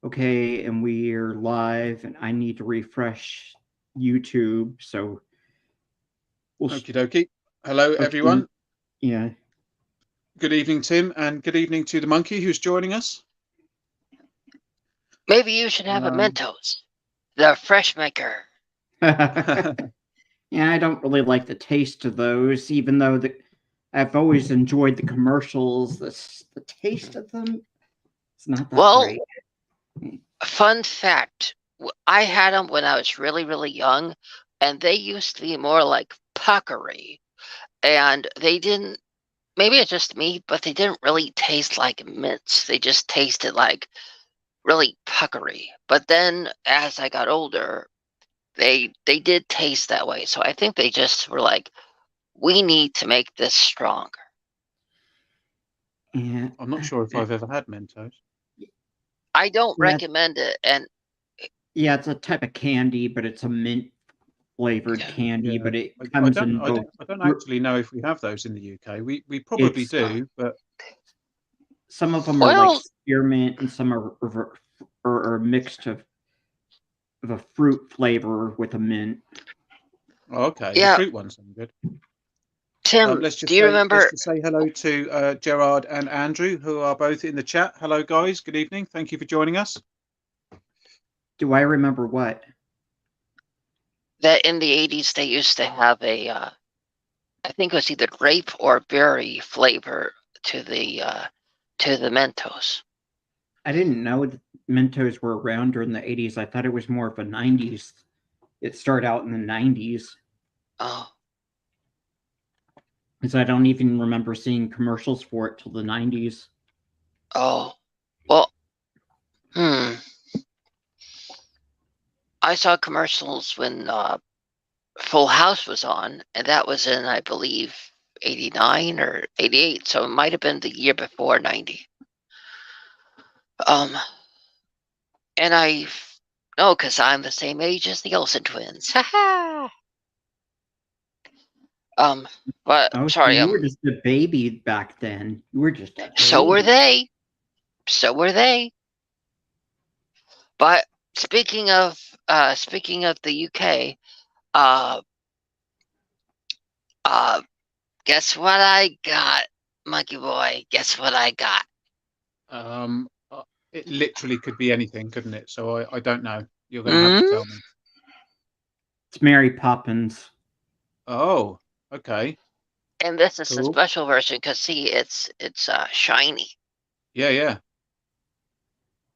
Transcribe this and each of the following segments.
Okay, and we're live, and I need to refresh YouTube. So we'll. Okie dokie. Hello, Okay, everyone. yeah. Good evening, Tim, and good evening to the monkey who's joining us. Maybe you should have a Mentos, the fresh maker. Yeah, I don't really like the taste of those, even though I've always enjoyed the commercials. The taste of them, it's not that great. Fun fact, I had them when I was really, really young, and they used to be more like puckery. And they didn't, maybe it's just me, but they didn't really taste like mints. They just tasted like really puckery. But then as I got older, they did taste that way. So I think they just were like, we need to make this stronger. Yeah, I'm not sure if I've ever had Mentos. I don't recommend it. And yeah, it's a type of candy, but it's a mint flavored candy. But it comes in both. I don't actually know if we have those in the UK. We probably do, but some of them are like spearmint, and some are mixed of a fruit flavor with a mint. Oh, okay, yeah. The fruit ones sound good. Tim, do you remember? Let's just say hello to Gerard and Andrew, who are both in the chat. Hello, guys. Good evening. Thank you for joining us. Do I remember what? That in the 80s they used to have a, I think it was either grape or berry flavor to the Mentos. I didn't know that Mentos were around during the 80s. I thought it was more of a 90s. It started out in the 90s. Oh. Because I don't even remember seeing commercials for it till the 90s. Oh. Well, I saw commercials when Full House was on, and that was in, I believe, 89 or 88, so it might have been the year before 90. And I know because I'm the same age as the Olsen twins. Ha But sorry, you were just a baby back then. You were just a baby. So were they. So were they. But speaking of the UK, guess what I got, Monkeyboy? Guess what I got? It literally could be anything, couldn't it? So I don't know. You're going to have to tell me. It's Mary Poppins. Oh, okay. And this is the special version because see, it's shiny. Yeah.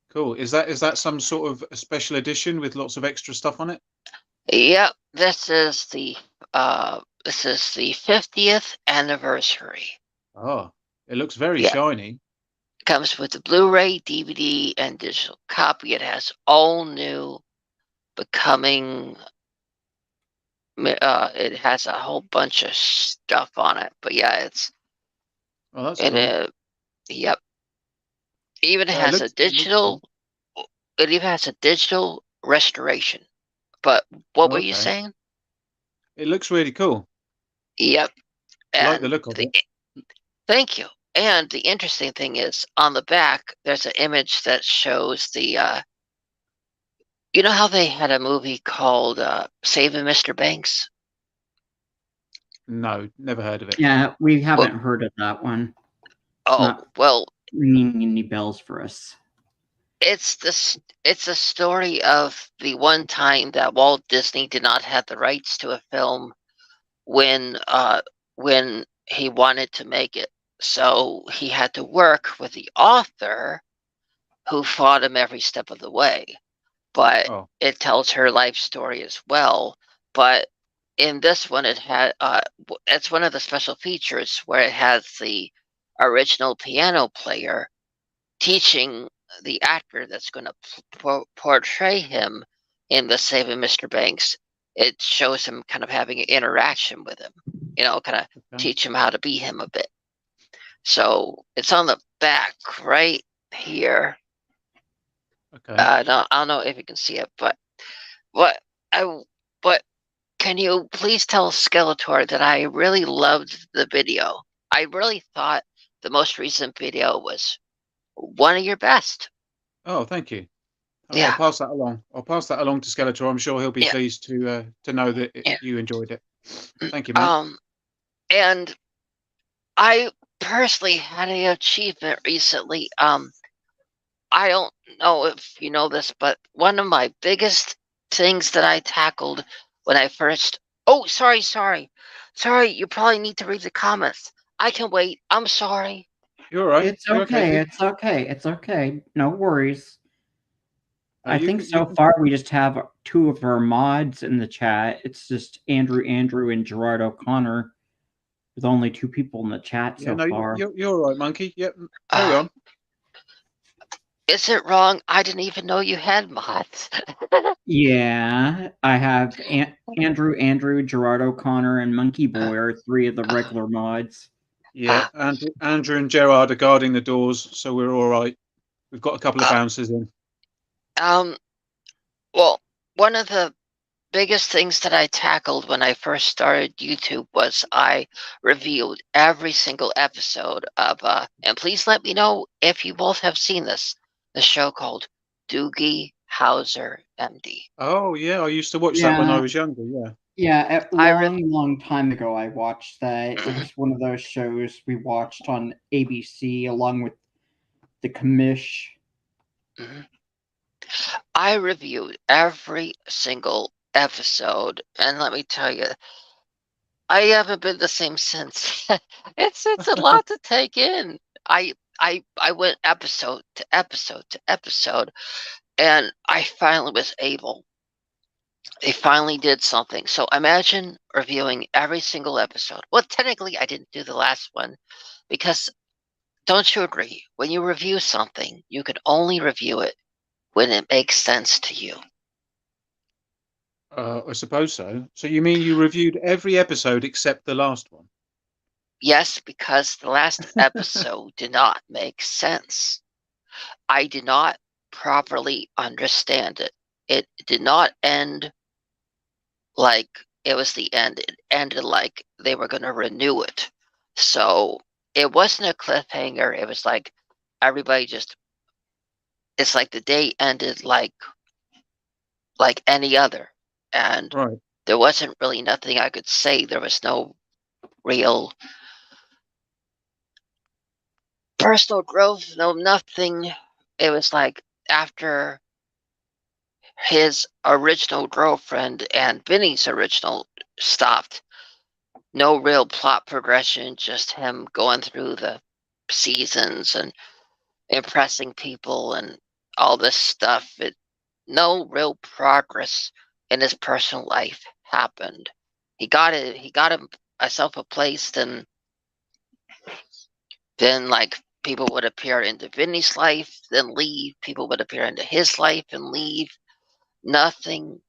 Cool. Is that some sort of a special edition with lots of extra stuff on it? Yep. This is the 50th anniversary. Oh, it looks very shiny. It comes with the Blu-ray, DVD, and digital copy. It has all new becoming. It has a whole bunch of stuff on it, but yeah, it's. Oh, that's cool. Yep. It even has a digital. It even has a digital restoration. But what were you saying? It looks really cool. Yep. I like the look of it. Thank you. And the interesting thing is, on the back, there's an image that shows the. You know how they had a movie called Saving Mr. Banks? No, never heard of it. Yeah, we haven't heard of that one. Well, ringing any bells for us. It's a story of the one time that Walt Disney did not have the rights to a film when he wanted to make it. So he had to work with the author who fought him every step of the way. But it tells her life story as well. But in this one, it had it's one of the special features where it has the original piano player teaching the actor that's going to portray him in the Saving Mr. Banks. It shows him kind of having an interaction with him, kind of teach him how to be him a bit. So it's on the back right here. Okay. I don't know if you can see it, but can you please tell Skeletor that I really loved the video? I really thought the most recent video was one of your best. Oh, thank you. Yeah. I'll pass that along. I'll pass that along to Skeletor. I'm sure he'll be Yeah. pleased to know that Yeah. you enjoyed it. Thank you, man. And I personally had an achievement recently. I don't know if you know this, but one of my biggest things that I tackled when I first. Oh, sorry. You probably need to read the comments. I can wait. I'm sorry. You're all right. It's You're okay. dude. It's okay. It's okay. No worries. I think You so far we just have 2 of our mods in the chat. It's just Andrew, and Gerard O'Connor, with only 2 people in the chat Yeah, so no, far. you're all right, Monkey. Yep, carry on. Is it wrong? I didn't even know you had mods. Yeah, I have Andrew, Gerard O'Connor, and Monkeyboy are 3 of the regular mods. Yeah, Andrew and Gerard are guarding the doors, so we're all right. We've got a couple of bouncers in. Well, one of the biggest things that I tackled when I first started YouTube was I reviewed every single episode of and please let me know if you both have seen this, the show called Doogie Howser MD. Oh yeah, I used to watch that when I was younger. Yeah. Yeah, a long time ago I watched that. It was one of those shows we watched on ABC along with the Commish. I reviewed every single episode, and let me tell you, I haven't been the same since. it's a lot to take in. I went episode to episode to episode, and I finally was able. They finally did something. So imagine reviewing every single episode. Well, technically, I didn't do the last one because don't you agree? When you review something, you can only review it when it makes sense to you. I suppose so. So you mean you reviewed every episode except the last one? Yes, because the last episode did not make sense. I did not properly understand it. It did not end like it was the end. It ended like they were going to renew it. So it wasn't a cliffhanger. It was like everybody just, it's like the day ended like any other. And Right. there wasn't really nothing I could say. There was no real personal growth, no nothing. It was like after his original girlfriend and Vinny's original stopped, no real plot progression, just him going through the seasons and impressing people and all this stuff. No real progress in his personal life happened. He got himself a place, and then like people would appear into Vinny's life, then leave. People would appear into his life and leave. Nothing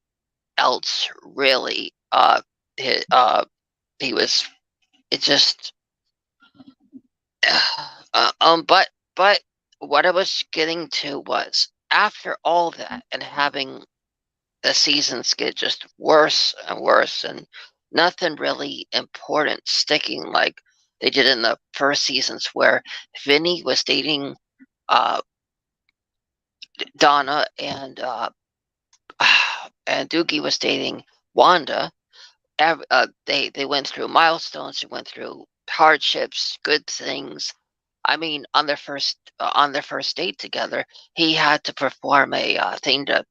else really. He was. It just. But what I was getting to was after all that and having the seasons get just worse and worse and nothing really important sticking like they did in the first seasons where Vinny was dating Donna and Doogie was dating Wanda. They went through milestones, they went through hardships, good things. I mean, on their first date together, he had to perform a thing to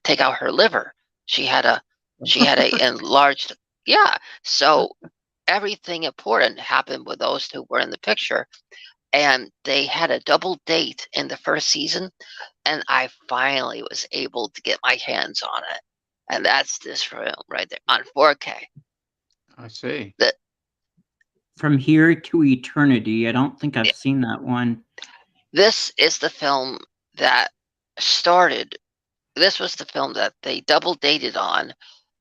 take out her liver. She had a enlarged. Yeah, so everything important happened with those two were in the picture, and they had a double date in the first season, and I finally was able to get my hands on it, and that's this film right there on 4K. I see. From Here to Eternity. I don't think I've seen that one. This is the film that started. This was the film that they double dated on.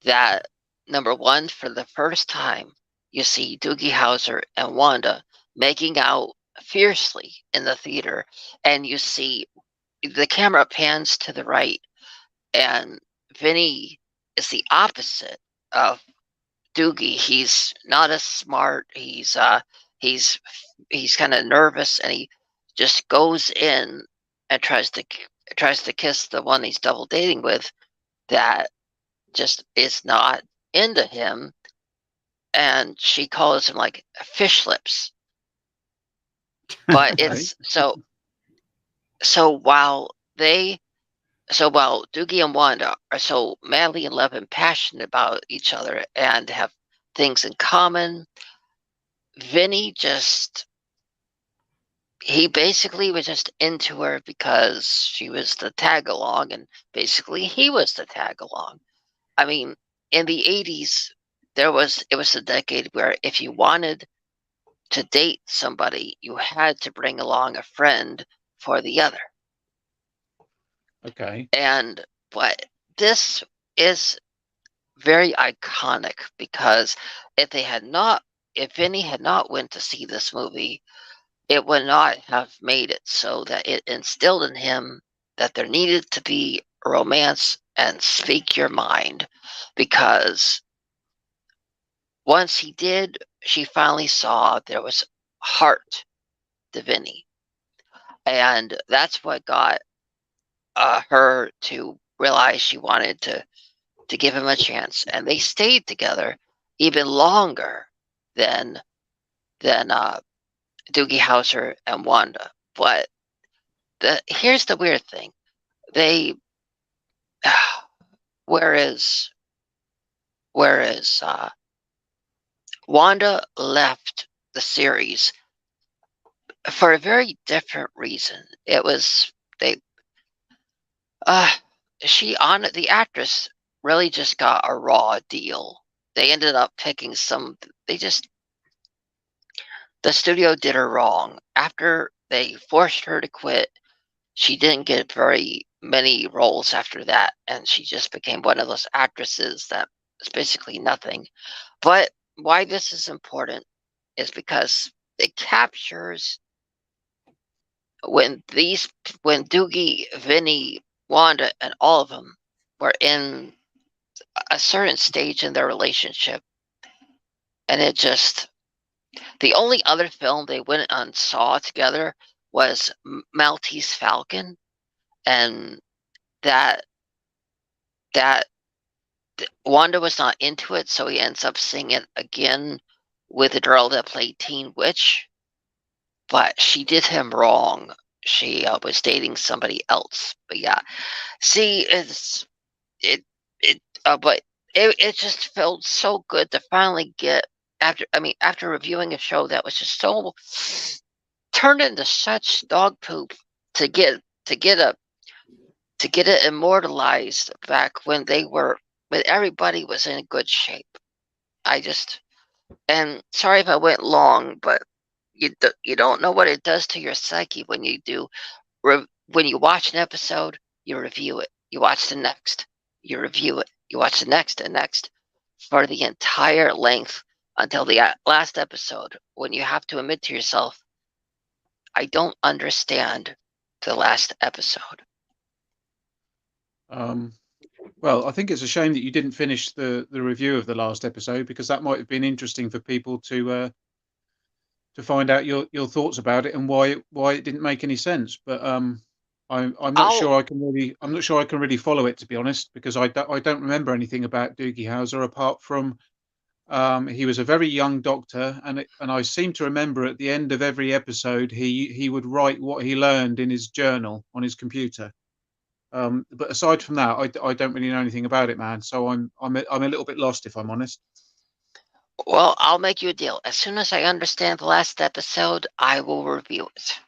That number one, for the first time, you see Doogie Howser and Wanda making out fiercely in the theater, and you see the camera pans to the right, and Vinny is the opposite of Doogie. He's not as smart. He's kind of nervous, and he just goes in and tries to tries to kiss the one he's double dating with that just is not into him, and she calls him like fish lips. But it's so while Doogie and Wanda are so madly in love and passionate about each other and have things in common, Vinny he basically was just into her because she was the tag along, and basically he was the tag along. I mean, in the 80s, it was the decade where if you wanted to date somebody, you had to bring along a friend for the other. Okay. But this is very iconic because if Vinny had not went to see this movie, it would not have made it so that it instilled in him that there needed to be romance and speak your mind, because once he did, she finally saw there was heart to Vinny, and that's what got her to realize she wanted to give him a chance, and they stayed together even longer than Doogie Howser and Wanda. But here's the weird thing: whereas Wanda left the series for a very different reason. It was the actress really just got a raw deal. They ended up picking the studio did her wrong. After they forced her to quit, she didn't get very many roles after that, and she just became one of those actresses that is basically nothing. But why this is important is because it captures when Doogie, Vinny, Wanda, and all of them were in a certain stage in their relationship, and the only other film they went and saw together was Maltese Falcon, and that Wanda was not into it, so he ends up seeing it again with the girl that played Teen Witch, but she did him wrong. She was dating somebody else. But yeah, see, but it just felt so good to finally get after reviewing a show that was just so turned into such dog poop to get it immortalized back when everybody was in good shape. And sorry if I went long, but you don't know what it does to your psyche when you watch an episode, you review it. You watch the next, you review it. You watch the next and next for the entire length until the last episode, when you have to admit to yourself, I don't understand the last episode. Well, I think it's a shame that you didn't finish the review of the last episode, because that might have been interesting for people to find out your thoughts about it and why it didn't make any sense. But I'm not sure I can really follow it, to be honest, because I don't remember anything about Doogie Howser apart from he was a very young doctor, and I seem to remember at the end of every episode he would write what he learned in his journal on his computer. But aside from that, I don't really know anything about it, man. So I'm a little bit lost, if I'm honest. Well, I'll make you a deal. As soon as I understand the last episode, I will review it.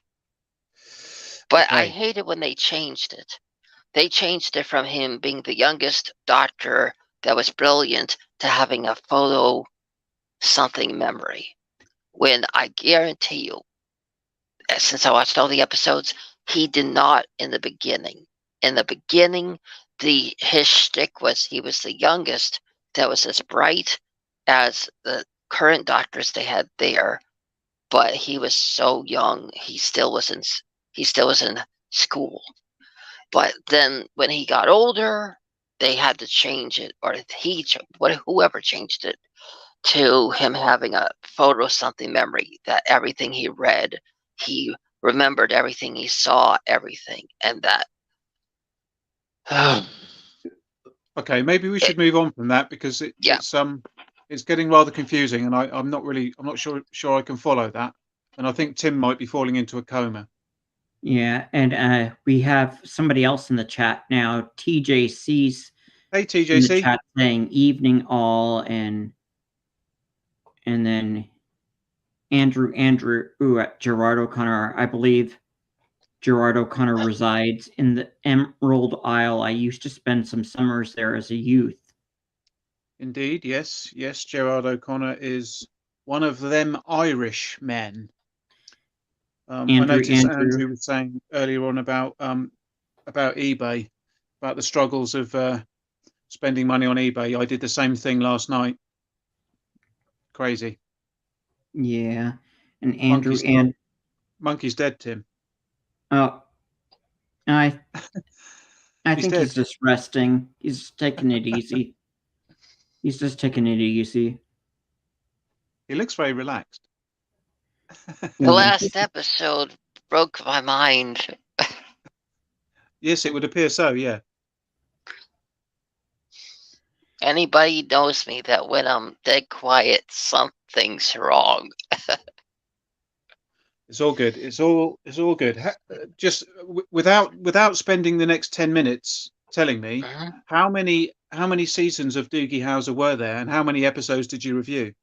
But I hated when they changed it. They changed it from him being the youngest doctor that was brilliant to having a photo something memory. When I guarantee you, since I watched all the episodes, he did not in the beginning. In the beginning, his shtick was he was the youngest that was as bright as the current doctors they had there, but he was so young, he still was in school. But then when he got older, they had to change it, or whoever changed it, to him having a photo something memory, that everything he read, he remembered everything he saw, everything, and that Okay, maybe we should move on from that because Yeah. it's getting rather confusing, and I'm not sure I can follow that, and I think Tim might be falling into a coma. Yeah, and we have somebody else in the chat now. TJC's Hey in the TJC, chat saying evening all, and then Andrew at Gerard O'Connor. I believe Gerard O'Connor resides in the Emerald Isle. I used to spend some summers there as a youth. indeed, yes, Gerard O'Connor is one of them Irish men. I noticed Andrew was saying earlier on about eBay, about the struggles of spending money on eBay. I did the same thing last night. Crazy. Yeah, and Andrew Monkey's dead, Tim. Oh, I He's think dead. he's just resting. He's taking it easy. He's just taking it easy. He looks very relaxed. The last episode broke my mind. Yes, it would appear so, yeah. Anybody knows me that when I'm dead quiet, something's wrong. It's all good. It's all good. Just without spending the next 10 minutes telling me how many seasons of Doogie Howser were there, and how many episodes did you review?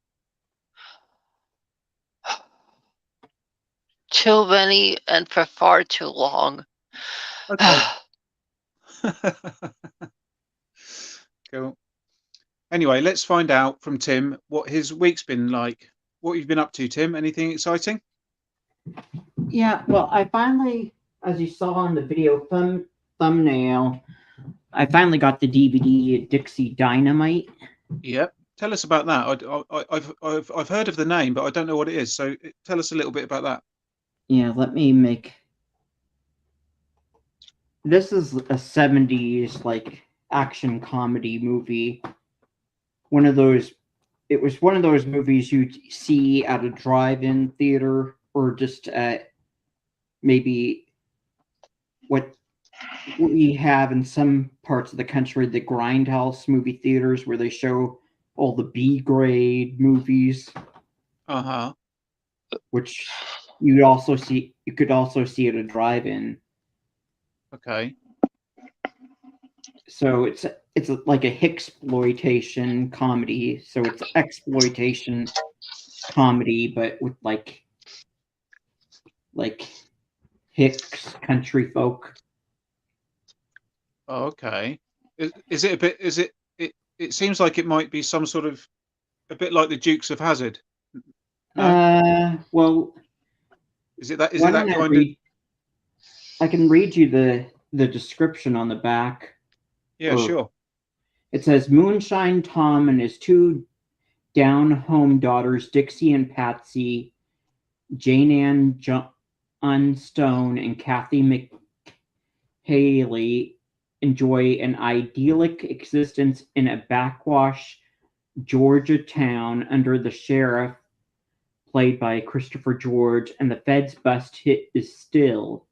Too many and for far too long. Okay. Cool. Anyway, let's find out from Tim what his week's been like. What you've been up to, Tim? Anything exciting? Yeah, well, I finally, as you saw on the video thumbnail, I finally got the DVD Dixie Dynamite. Yep. Tell us about that. I've heard of the name, but I don't know what it is. So tell us a little bit about that. Yeah, let me make. This is a 70s like action comedy movie. It was one of those movies you'd see at a drive-in theater, or just at maybe what we have in some parts of the country, the grindhouse movie theaters, where they show all the B-grade movies. Which you could also see at a drive-in. Okay. So it's like a Hicksploitation comedy. So it's exploitation comedy, but with like Hicks country folk. Oh, okay. Is it a bit? Is it? It seems like it might be some sort of a bit like the Dukes of Hazzard. No? Well, is it that? Is it that kind of? I can read you the description on the back. Yeah, sure. It says Moonshine Tom and his two down-home daughters, Dixie and Patsy, Jane Ann Johnstone, and Kathy McHaley enjoy an idyllic existence in a backwash Georgia town under the sheriff, played by Christopher George, and the Fed's best hit is still.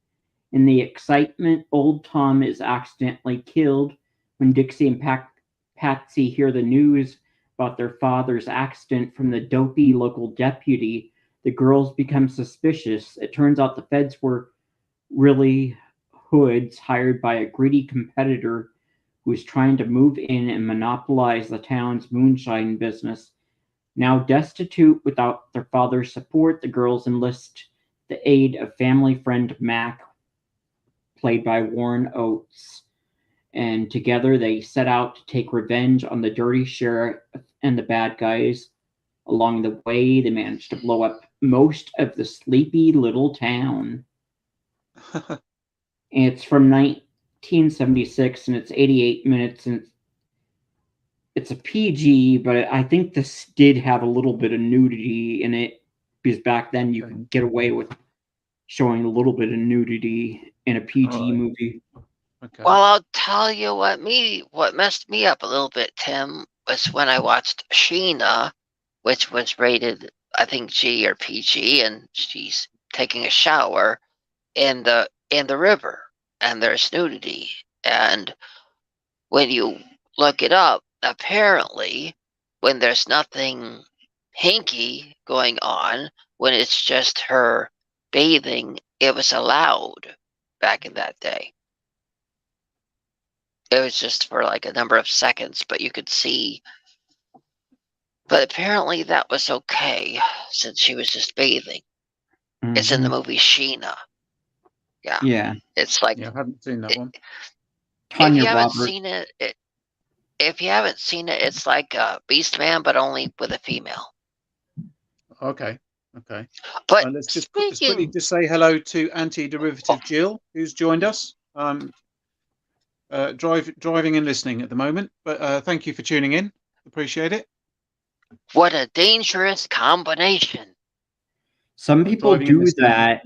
In the excitement, old Tom is accidentally killed. When Dixie and Patsy hear the news about their father's accident from the dopey local deputy, the girls become suspicious. It turns out the feds were really hoods hired by a greedy competitor who is trying to move in and monopolize the town's moonshine business. Now destitute without their father's support, the girls enlist the aid of family friend Mac, played by Warren Oates. And together they set out to take revenge on the dirty sheriff and the bad guys. Along the way, they managed to blow up most of the sleepy little town. And it's from 1976, and it's 88 minutes, and it's a PG, but I think this did have a little bit of nudity in it, because back then you could get away with showing a little bit of nudity in a PG movie. Okay. Well, I'll tell you what messed me up a little bit, Tim, was when I watched Sheena, which was rated, I think, G or PG, and she's taking a shower in the river, and there's nudity. And when you look it up, apparently, when there's nothing hinky going on, when it's just her bathing, it was allowed back in that day. It was just for like a number of seconds, but you could see. But apparently that was okay since she was just bathing. It's in the movie Sheena. Yeah. Yeah. It's like, Yeah, I haven't seen that one. if Tanya you haven't Roberts. seen it, if you haven't seen it, it's like Beast Man, but only with a female. Okay. Okay. But Let's speaking, quickly just say hello to Anti-Derivative Jill, who's joined us. Driving and listening at the moment, but thank you for tuning in. Appreciate it. What a dangerous combination. Some people Driving and do listening. that.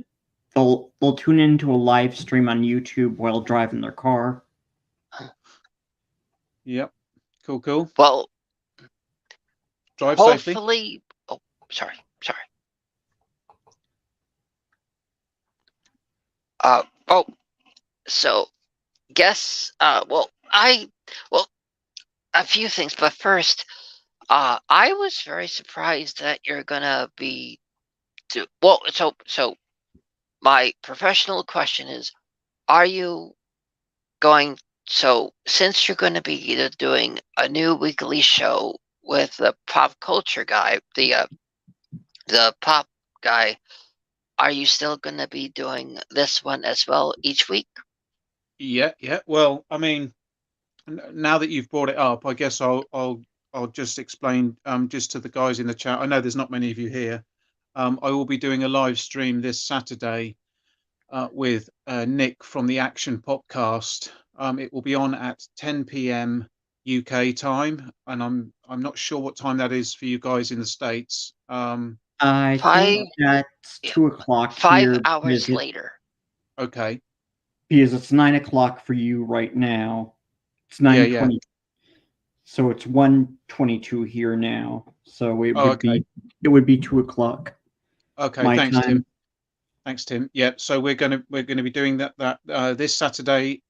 They'll tune into a live stream on YouTube while driving their car. Yep. Cool. Well, drive hopefully, safely. Oh, sorry. So guess a few things, but first, I was very surprised that you're gonna be so my professional question is, are you going, so since you're going to be either doing a new weekly show with the pop culture guy, the pop guy, are you still going to be doing this one as well each week? Yeah. Well, I mean, now that you've brought it up, I guess I'll just explain just to the guys in the chat. I know there's not many of you here. I will be doing a live stream this Saturday with Nick from the Action Podcast. It will be on at 10 p.m. UK time, and I'm not sure what time that is for you guys in the States. I think that's 2 o'clock 5 here. hours later. Okay. Because it's 9 o'clock for you right now. It's 9:20. Yeah. So it's 1:22 here now. So it would be 2 o'clock. Okay. My Thanks, time. Tim. Thanks, Tim. Yeah. So we're gonna be doing that this Saturday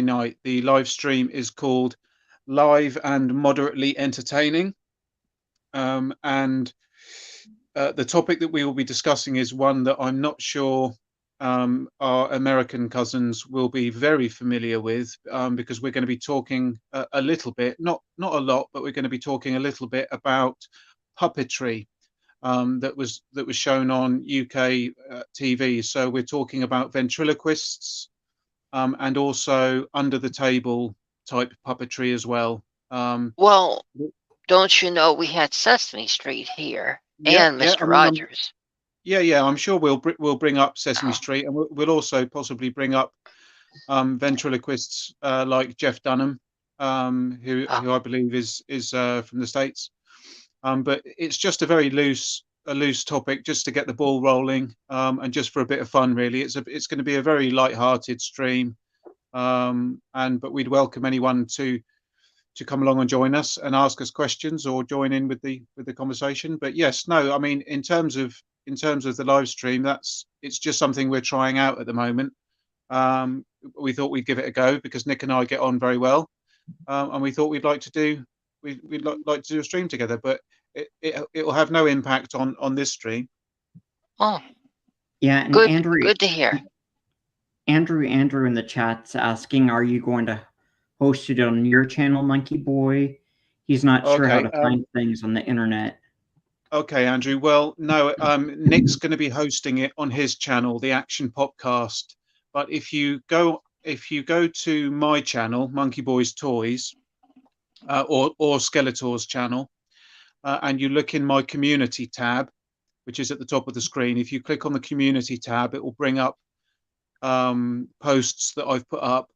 night. The live stream is called Live and Moderately Entertaining, and the topic that we will be discussing is one that I'm not sure our American cousins will be very familiar with, because we're going to be talking a little bit, not a lot, but we're going to be talking a little bit about puppetry that was shown on UK TV. So we're talking about ventriloquists and also under the table type puppetry as well. Well, don't you know we had Sesame Street here and Mr. Rogers? Yeah. I'm sure we'll bring up Sesame Street, and we'll also possibly bring up ventriloquists like Jeff Dunham, who I believe is from the States. But it's just a very loose topic, just to get the ball rolling, and just for a bit of fun, really. It's going to be a very light-hearted stream, but we'd welcome anyone to come along and join us and ask us questions or join in with the conversation. But yes, no, I mean, in terms of the live stream, it's just something we're trying out at the moment. We thought we'd give it a go because Nick and I get on very well, and we thought we'd like to do a stream together, but it will have no impact on this stream. Oh, yeah, and good, Andrew, good to hear. Andrew in the chat's asking, are you going to host it on your channel, Monkeyboy? He's not sure how to find things on the internet. Okay, Andrew. Well, no, Nick's going to be hosting it on his channel, the Action Podcast. But if you go to my channel, Monkeyboy's Toys, or Skeletor's channel, and you look in my community tab, which is at the top of the screen. If you click on the community tab, it will bring up posts that I've put up,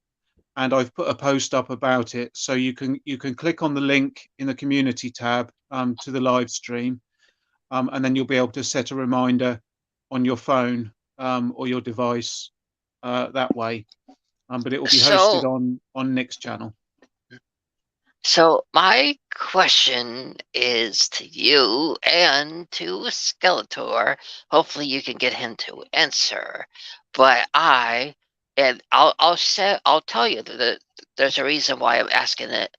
and I've put a post up about it. So you can click on the link in the community tab to the live stream, and then you'll be able to set a reminder on your phone or your device that way. But it will be hosted on Nick's channel. So my question is to you and to Skeletor. Hopefully you can get him to answer. But I'll tell you that there's a reason why I'm asking it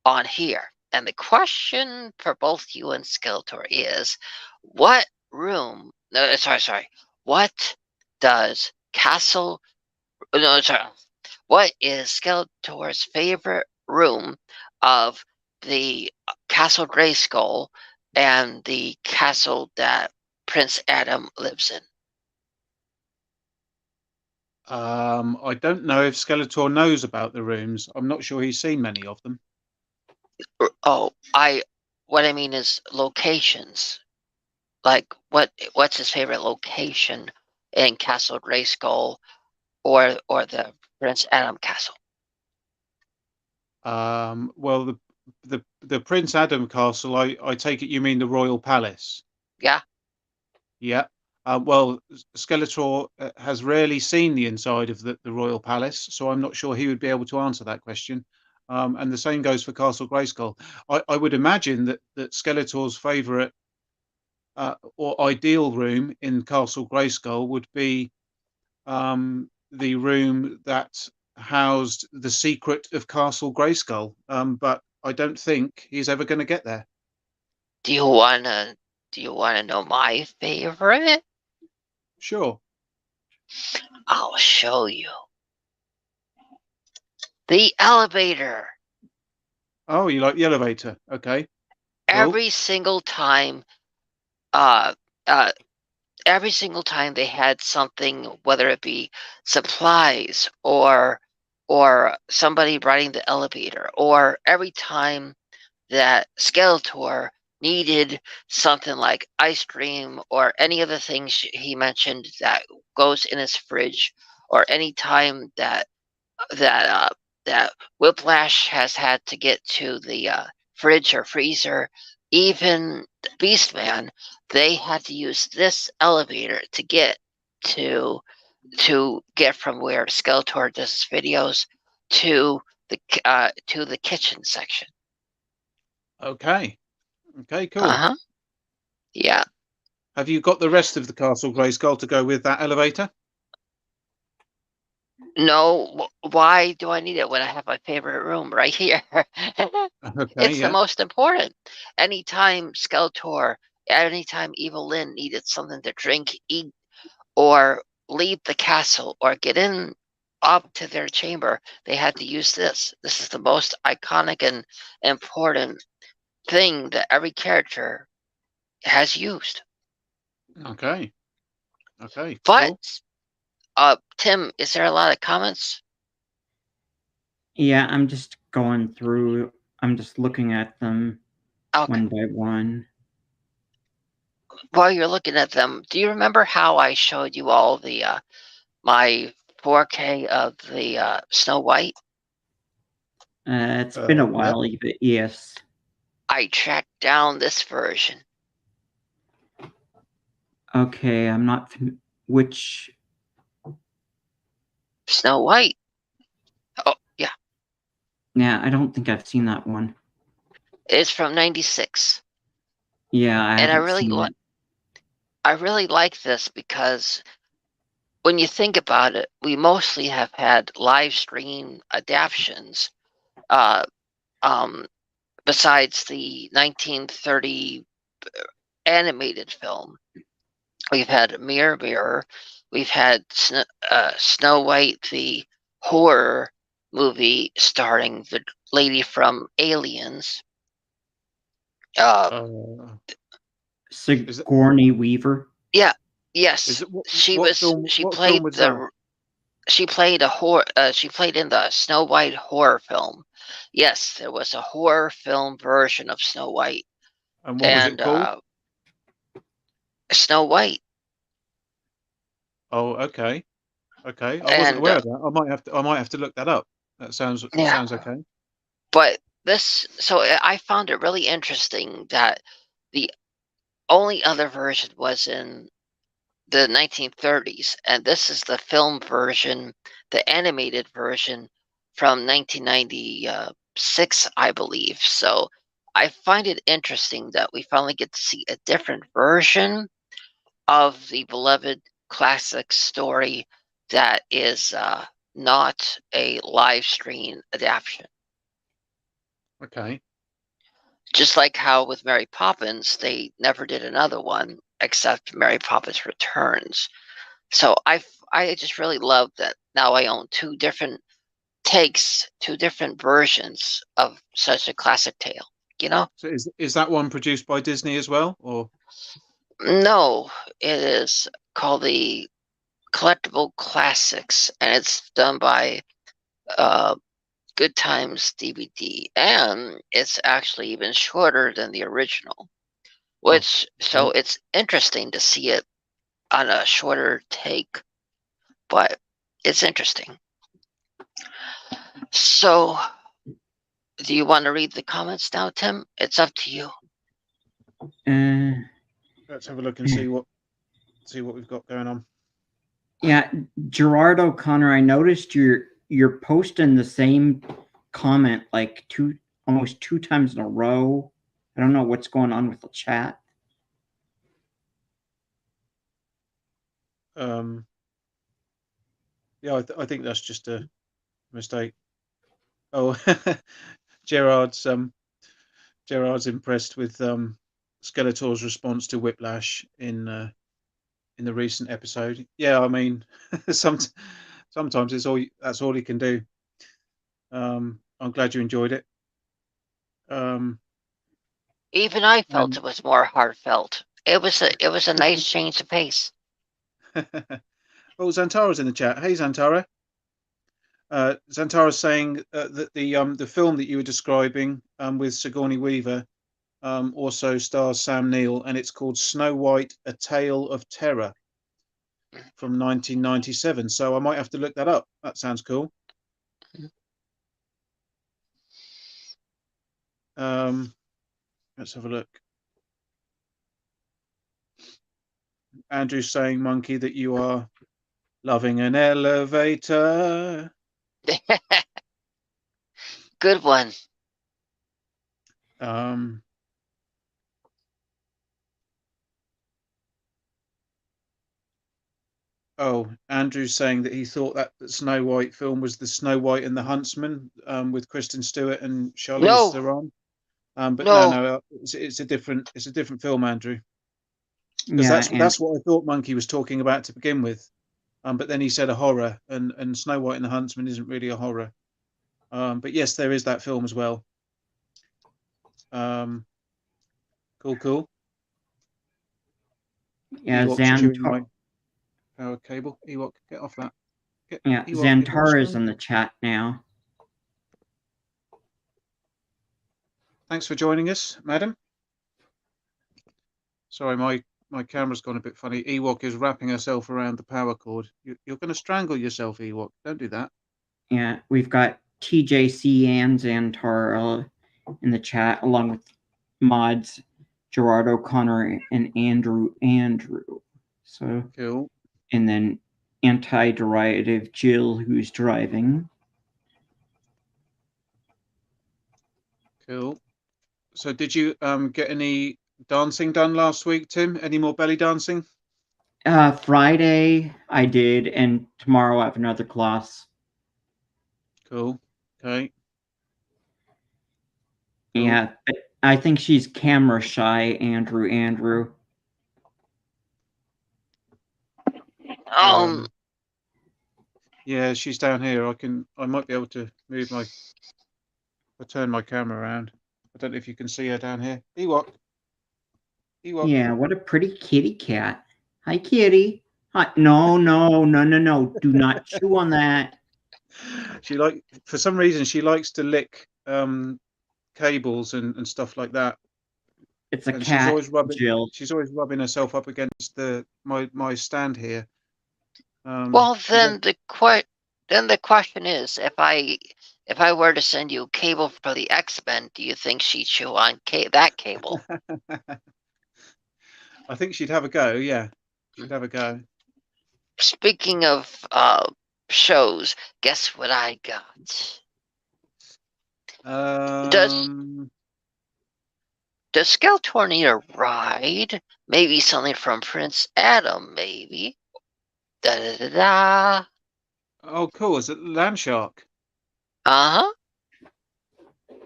on here. And the question for both you and Skeletor is, what room? No, sorry. What does Castle? No, sorry. What is Skeletor's favorite room of the Castle Grayskull and the castle that Prince Adam lives in? I don't know if Skeletor knows about the rooms. I'm not sure he's seen many of them. Oh, what I mean is locations. Like what's his favorite location in Castle Grayskull or the Prince Adam castle? Well, the Prince Adam castle, I take it you mean the Royal Palace. Yeah. Yeah. Well, Skeletor has rarely seen the inside of the Royal Palace, so I'm not sure he would be able to answer that question. And the same goes for Castle Grayskull. I would imagine that Skeletor's favourite or ideal room in Castle Grayskull would be the room that housed the secret of Castle Grayskull. But I don't think he's ever going to get there. Do you wanna know my favorite? Sure. I'll show you. The elevator. Oh, you like the elevator? Okay. Every single time, every single time they had something, whether it be supplies or somebody riding the elevator, or every time that Skeletor needed something like ice cream or any other things he mentioned that goes in his fridge, or any time that Whiplash has had to get to the fridge or freezer, even Beastman, they had to use this elevator to get from where Skeletor does his videos to the kitchen section. Okay. Okay, cool. Uh-huh. Yeah. Have you got the rest of the Castle Grayskull to go with that elevator? No, why do I need it when I have my favorite room right here? Okay, It's the most important. Anytime Skeletor, anytime Evil Lynn needed something to drink, eat, or leave the castle, or get in up to their chamber, they had to use this. This is the most iconic and important thing that every character has used. Okay. Okay. But Cool. Tim, is there a lot of comments? Yeah, I'm just going through. I'm just looking at them one by one. While you're looking at them, do you remember how I showed you all the my 4K of the Snow White? It's been a while, but yes. I tracked down this version. Okay, I'm not. Which? Snow White. Oh, yeah. Yeah, I don't think I've seen that one. It's from '96. Yeah, I really like this because when you think about it, we mostly have had live stream adaptions. Besides the 1930 animated film, we've had Mirror Mirror, we've had Snow White, the horror movie starring the lady from Aliens. Sigourney Weaver. Yeah. Yes. She played in the Snow White horror film. Yes, there was a horror film version of Snow White. And what was it called? Snow White. Oh, okay. Okay. I wasn't aware of that. I might have to look that up. That sounds okay. But I found it really interesting that the only other version was in the 1930s, and this is the film version, the animated version from 1996, I believe. So I find it interesting that we finally get to see a different version of the beloved classic story that is not a live stream adaptation. Okay. Just like how with Mary Poppins, they never did another one except Mary Poppins Returns. So I just really love that now I own two different takes, two different versions of such a classic tale. You know? So is that one produced by Disney as well, or? No, it is called the Collectible Classics, and it's done by Good Times DVD, and it's actually even shorter than the original. Which so it's interesting to see it on a shorter take, but it's interesting. So, do you want to read the comments now, Tim? It's up to you. Let's have a look and see what we've got going on. Yeah, Gerard O'Connor, I noticed you're posting the same comment like almost two times in a row. I don't know what's going on with the chat. Yeah, I think that's just a mistake. Oh, Gerard's impressed with Skeletor's response to Whiplash in the recent episode. Yeah, I mean, sometimes that's all he can do. I'm glad you enjoyed it. Even I felt it was more heartfelt. It was a nice change of pace. Oh, Zantara's in the chat. Hey, Zantara. Zantara's saying that the film that you were describing with Sigourney Weaver also stars Sam Neill, and it's called Snow White: A Tale of Terror from 1997. So I might have to look that up. That sounds cool. Let's have a look. Andrew's saying, Monkey, that you are loving an elevator. Good one. Oh, Andrew's saying that he thought that the Snow White film was the Snow White and the Huntsman with Kristen Stewart and Charlize Theron. But no, it's a different film, Andrew. Because that's what I thought Monkey was talking about to begin with. But then he said a horror, and Snow White and the Huntsman isn't really a horror. But yes, there is that film as well. Cool. Yeah, power cable. Ewok, get off that. Xantara is in the chat now. Thanks for joining us, madam. Sorry, my camera's gone a bit funny. Ewok is wrapping herself around the power cord. You're going to strangle yourself, Ewok. Don't do that. Yeah, we've got TJC and Xantara in the chat, along with mods Gerard O'Connor and Andrew. So cool. And then anti-derivative Jill, who's driving. Cool. So did you get any dancing done last week, Tim? Any more belly dancing? Friday I did, and tomorrow I have another class. Cool. Okay. Cool. Yeah, I think she's camera shy, Andrew. Yeah, she's down here. I might be able to turn my camera around. I don't know if you can see her down here. Ewok. Yeah, what a pretty kitty cat. Hi, kitty. Hi. No. Do not chew on that. For some reason, she likes to lick cables and stuff like that. It's a cat, Jill. She's always rubbing herself up against my stand here. Well, then the question is, if I were to send you a cable for the X-Men, do you think she'd chew on that cable? I think she'd have a go. Yeah, she'd have a go. Speaking of shows, guess what I got? Does Skeletor need a ride? Maybe something from Prince Adam, maybe. Da-da-da-da. Oh, cool. Is it Land Shark? Uh-huh.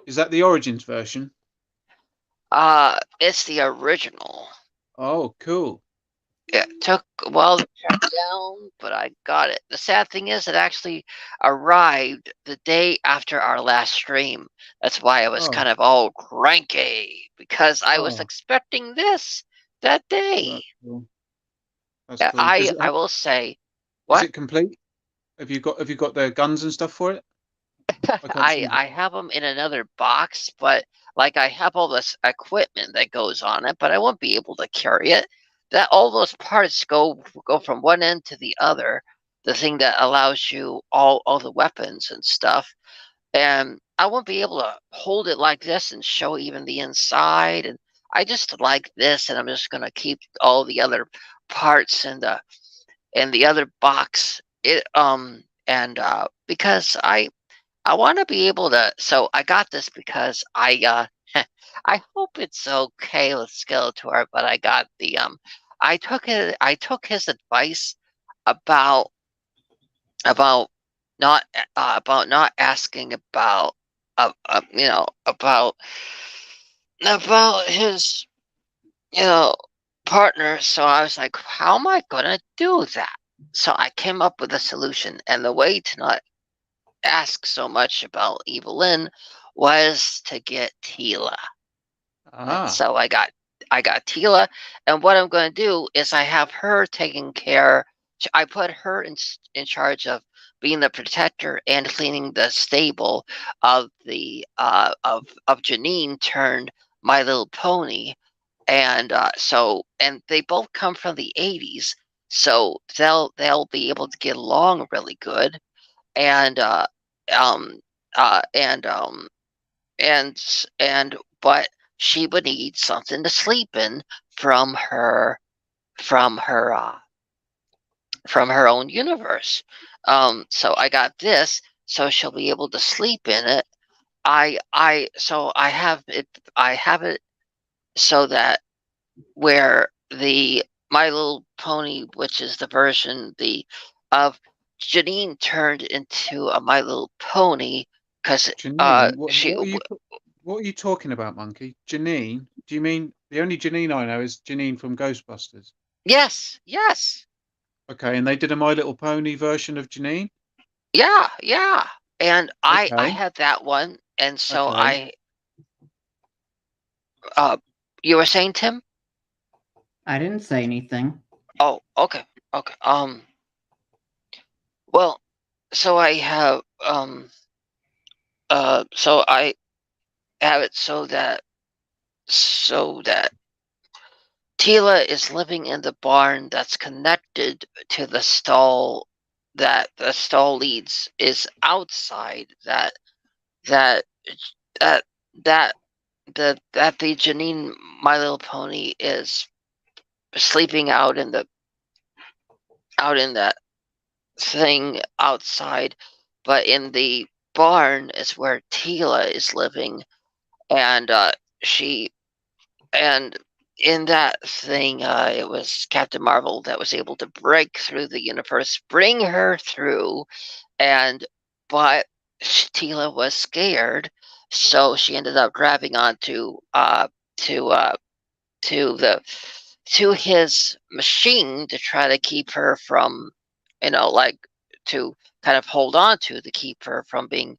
Is that the Origins version? It's the original. Oh, cool. It took a while to track down, but I got it. The sad thing is, it actually arrived the day after our last stream. That's why I was Oh, kind of all cranky, because I was oh, expecting this that day. that's cool. That's cool. I will say, Is what? it complete? Have you got the guns and stuff for it? I can't see I have them in another box, but like I have all this equipment that goes on it, but I won't be able to carry it. That all those parts go from one end to the other. The thing that allows you all the weapons and stuff, and I won't be able to hold it like this and show even the inside. And I just like this, and I'm just gonna keep all the other parts in the other box. Because I want to be able to. So I got this because I hope it's okay with Skeletor, but I got the I took it. I took his advice about about about not asking about about his partner. So I was like, how am I gonna do that? So I came up with a solution, and the way to not ask so much about Evelyn was to get Tila. And Ah, so I got Tila, and what I'm going to do is I have her taking care. I put her in charge of being the protector and cleaning the stable of the of Janine turned My Little Pony, and and they both come from the '80s, so they'll be able to get along really good, and um and but she would need something to sleep in from her from her uh from her own universe. So I got this, so she'll be able to sleep in it. I have it so that where the My Little Pony, which is the version the of Janine turned into a My Little Pony, because Janine. What, she what are you talking about, Monkey? Janine? Do you mean the only Janine I know is Janine from Ghostbusters? yes, Okay, and they did a My Little Pony version of Janine? yeah, and I Okay, had that one, and so okay. uh you were saying, Tim? I didn't say anything. Oh, okay, okay. Well, so I have so I have it so that Tila is living in the barn that's connected to the stall that the stall leads is outside that that that that the Janine My Little Pony is sleeping out in that thing outside, but in the barn is where Tila is living, and she and in that thing, it was Captain Marvel that was able to break through the universe, bring her through, and but Tila was scared, so she ended up grabbing onto to the to his machine to try to keep her from, like to kind of hold on to keep her from being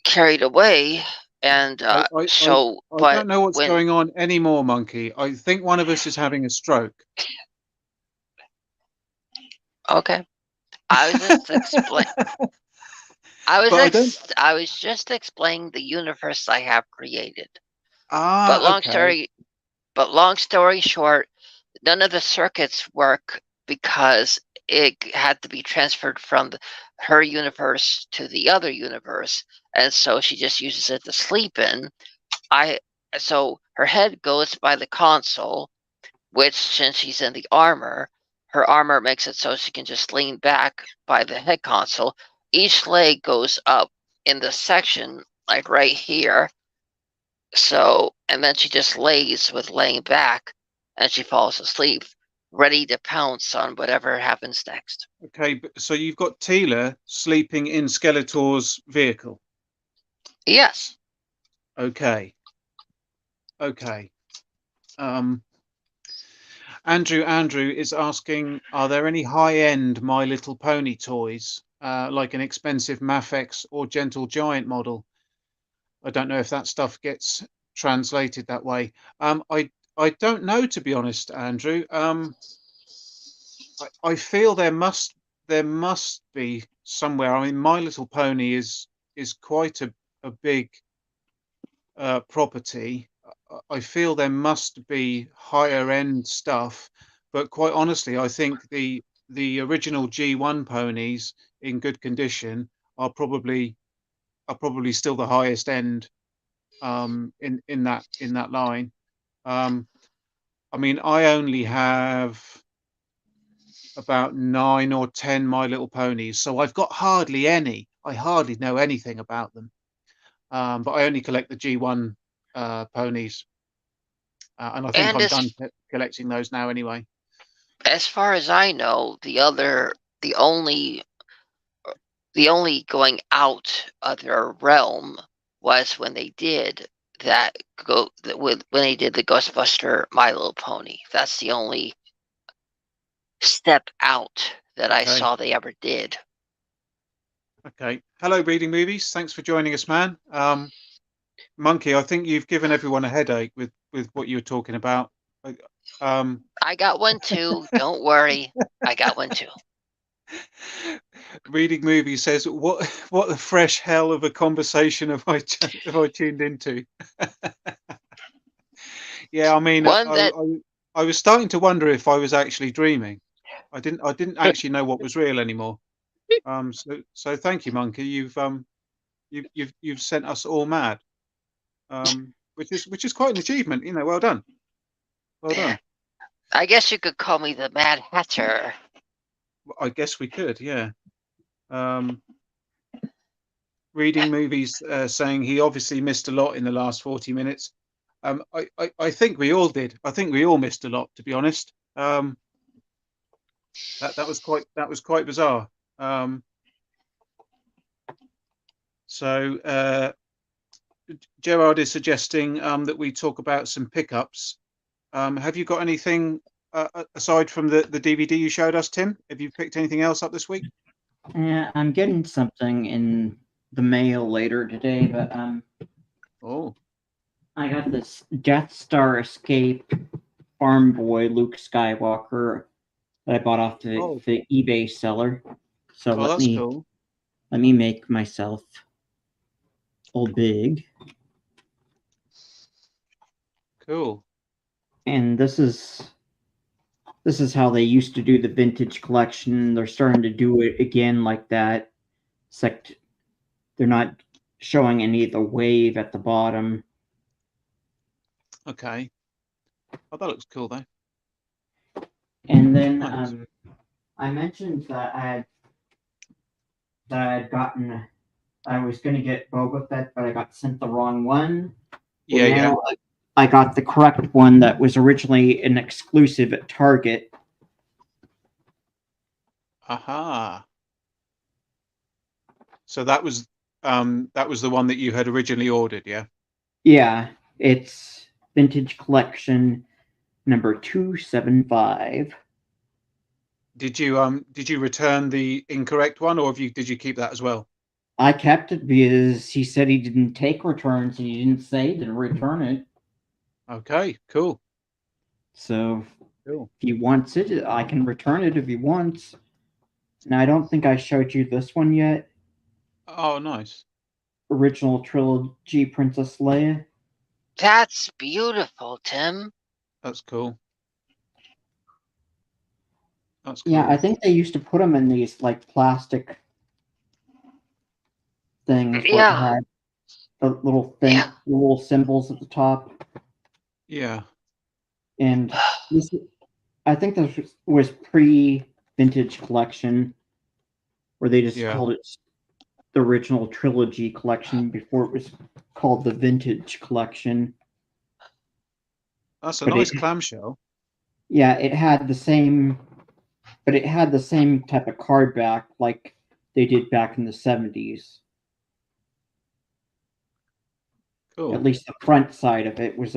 carried away, and I, I, I, so I but don't know what's when going on anymore, Monkey. I think one of us is having a stroke. okay. I was just explain. But I don't. I was just explaining the universe I have created. But Ah, okay. long story short, none of the circuits work because it had to be transferred from her universe to the other universe, and so she just uses it to sleep in. I So her head goes by the console, which since she's in the armor, her armor makes it so she can just lean back by the head console. Each leg goes up in the section, like right here. So, and then she just lays with laying back and she falls asleep ready to pounce on whatever happens next. Okay, so you've got Tila sleeping in Skeletor's vehicle. Yes. Okay. Okay. Andrew is asking, are there any high-end My Little Pony toys, like an expensive Mafex or Gentle Giant model? I don't know if that stuff gets translated that way. I don't know, to be honest, Andrew. I feel there must be somewhere. I mean, My Little Pony is quite a big property. I feel there must be higher end stuff, but quite honestly, I think the original G1 ponies in good condition are probably still the highest end in that line. I mean, I only have about 9 or 10 My Little Ponies, so I've got hardly any. I hardly know anything about them. But I only collect the G1 ponies, and I think I'm done collecting those now anyway. As far as I know, the only going out of their realm was when they did when they did the Ghostbuster My Little Pony. That's the only step out that I saw they ever did. Okay. Hello, Reading Movies. Thanks for joining us, man. Monkey, I think you've given everyone a headache with what you were talking about. I got one too. Don't worry. I got one too. Reading Movies says, what the fresh hell of a conversation have I tuned into? Yeah, I mean, I was starting to wonder if I was actually dreaming. I didn't actually know what was real anymore. So thank you, Monkey. You've sent us all mad, which is quite an achievement. You know, well done. Well done. I guess you could call me the Mad Hatter. I guess we could, yeah. Reading Movies saying he obviously missed a lot in the last 40 minutes. I think we all did. I think we all missed a lot, to be honest. That was quite bizarre. So Gerard is suggesting that we talk about some pickups. Have you got anything aside from the DVD you showed us, Tim? Have you picked anything else up this week? Yeah, I'm getting something in the mail later today, but oh, I got this Death Star Escape Farm Boy Luke Skywalker that I bought off the eBay seller. So let me make myself all big. Cool. And this is how they used to do the vintage collection. They're starting to do it again like that, except they're not showing any of the wave at the bottom. Okay. Oh, that looks cool, though. And then nice. I mentioned that I was going to get Boba Fett, but I got sent the wrong one. Yeah. I got the correct one that was originally an exclusive at Target. Aha. So that was the one that you had originally ordered, yeah? Yeah, it's Vintage Collection number 275. Did you return the incorrect one, or did you keep that as well? I kept it because he said he didn't take returns and he didn't say to return it. Okay, cool. So if he wants it, I can return it if he wants. And I don't think I showed you this one yet. Oh, nice. Original trilogy Princess Leia. That's beautiful, Tim. That's cool. That's cool. Yeah, I think they used to put them in these like plastic things. Yeah. Had the little thing, little symbols at the top. Yeah. And I think this was pre-Vintage Collection, where they just called it the original trilogy collection before it was called the Vintage Collection. That's a nice clamshell. Yeah, it had the same, but it had the same type of card back like they did back in the 70s. Cool. At least the front side of it was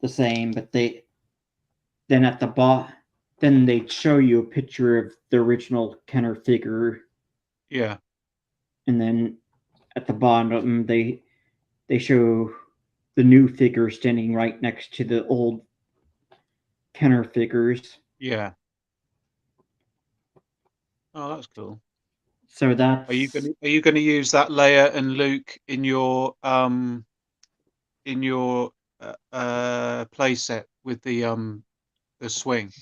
the same, but then at the bottom, then they'd show you a picture of the original Kenner figure, Yeah. and then at the bottom they show the new figure standing right next to the old Kenner figures. Yeah. Oh, that's cool. So that's Are you going to use that Leia and Luke in your play set with the swing?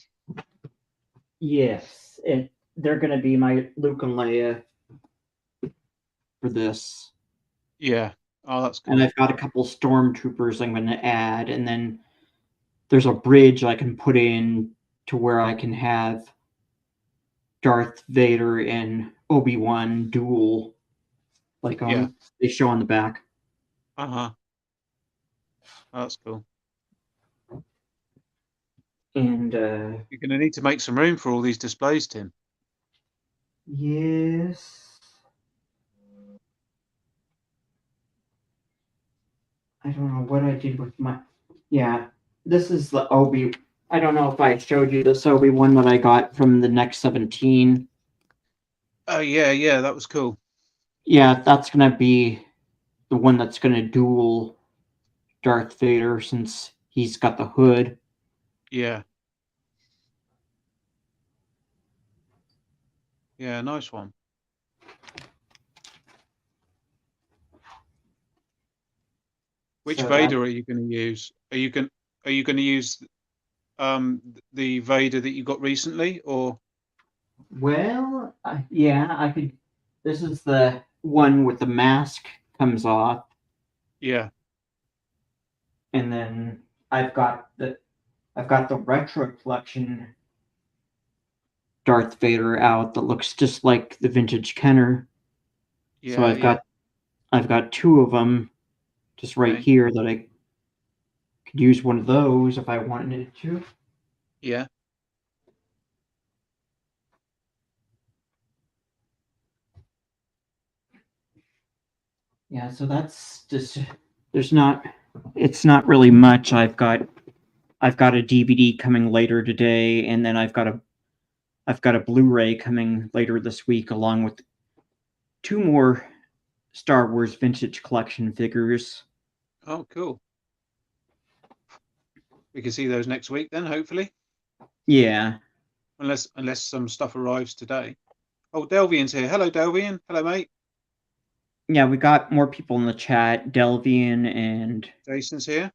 yes, they're going to be my Luke and Leia for this. Yeah. Oh, that's cool. And I've got a couple stormtroopers I'm going to add, and then there's a bridge I can put in to where I can have Darth Vader and Obi-Wan duel, like they show on the back. Oh, that's cool. And you're going to need to make some room for all these displays, Tim. Yes. I don't know what I did with my. Yeah, this is the Obi. I don't know if I showed you this Obi-Wan that I got from the Next 17. Oh, yeah, that was cool. Yeah, that's going to be the one that's going to duel Darth Vader since he's got the hood. Yeah. Yeah, nice one. Which Vader are you going to use? Are you going to use the Vader that you got recently, or? Well, yeah, I could. This is the one with the mask comes off. Yeah. And then I've got the retro collection Darth Vader out that looks just like the vintage Kenner. Yeah, so I've got two of them just right here that I could use one of those if I wanted to. Yeah. Yeah, so that's just it's not really much. I've got a DVD coming later today, and then I've got a Blu-ray coming later this week, along with two more Star Wars Vintage Collection figures. Oh, cool. We can see those next week then, hopefully. Yeah. Unless some stuff arrives today. Oh, Delvian's here. Hello, Delvian. Hello, mate. Yeah, we got more people in the chat. Delvian and Jason's here.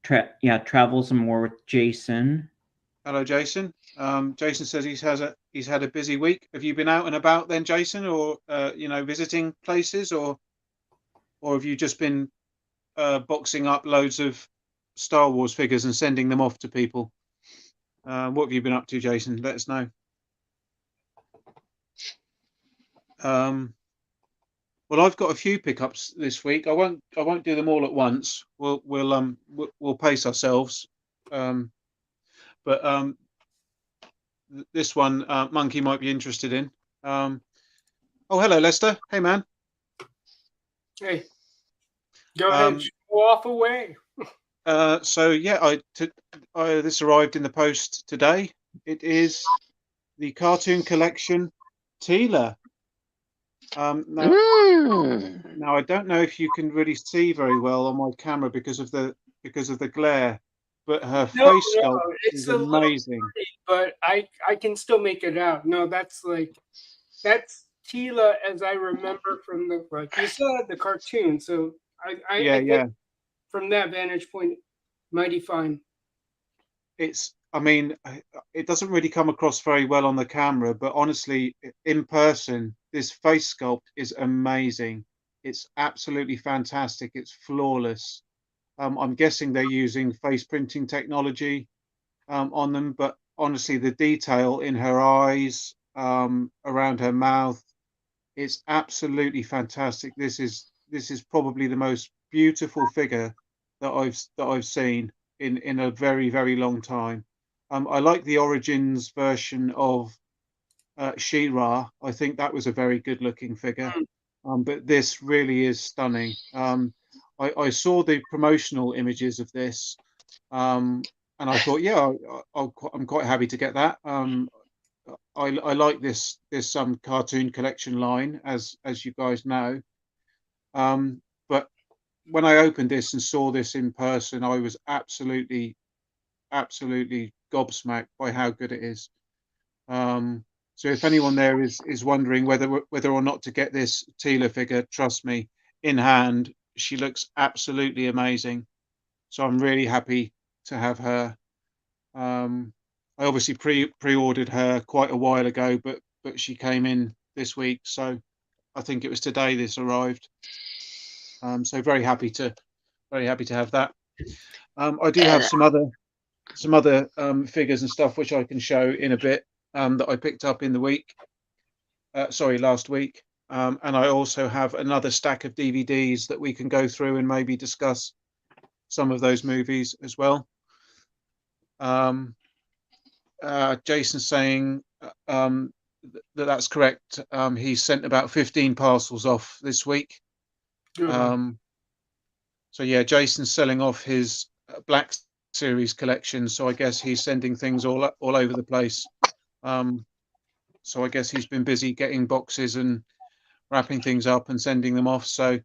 Travels and more with Jason. Hello, Jason. Jason says he's had a busy week. Have you been out and about then, Jason, or visiting places, or have you just been boxing up loads of Star Wars figures and sending them off to people? What have you been up to, Jason? Let us know. Well, I've got a few pickups this week. I won't do them all at once. We'll pace ourselves. But this one, Monkey might be interested in. Oh, hello, Lester. Hey, man. Hey. Go ahead. Show off away. So yeah, this arrived in the post today. It is the Cartoon Collection Teela. Now I don't know if you can really see very well on my camera because of the glare, but her face sculpt is amazing. Pretty, but I can still make it out. No, that's Teela as I remember from you saw the cartoon, so I think from that vantage point, mighty fine. It doesn't really come across very well on the camera, but honestly, in person, this face sculpt is amazing. It's absolutely fantastic. It's flawless. I'm guessing they're using face printing technology on them, but honestly, the detail in her eyes, around her mouth, it's absolutely fantastic. This is probably the most beautiful figure that I've seen in a very, very long time. I like the Origins version of She-Ra. I think that was a very good-looking figure. But this really is stunning. I saw the promotional images of this, and I thought, yeah, I'm quite happy to get that. I like this cartoon collection line, as you guys know. But when I opened this and saw this in person, I was absolutely gobsmacked by how good it is. So if anyone there is wondering whether or not to get this Tila figure, trust me, in hand, she looks absolutely amazing. So I'm really happy to have her. I obviously pre-ordered her quite a while ago, but she came in this week, so I think it was today this arrived. So very happy to have that. I do have some other figures and stuff which I can show in a bit that I picked up in the week. Last week. And I also have another stack of DVDs that we can go through and maybe discuss some of those movies as well. Jason saying that's correct. He sent about 15 parcels off this week. So yeah, Jason's selling off his Black Series collection. So I guess he's sending things all over the place. So I guess he's been busy getting boxes and wrapping things up and sending them off. So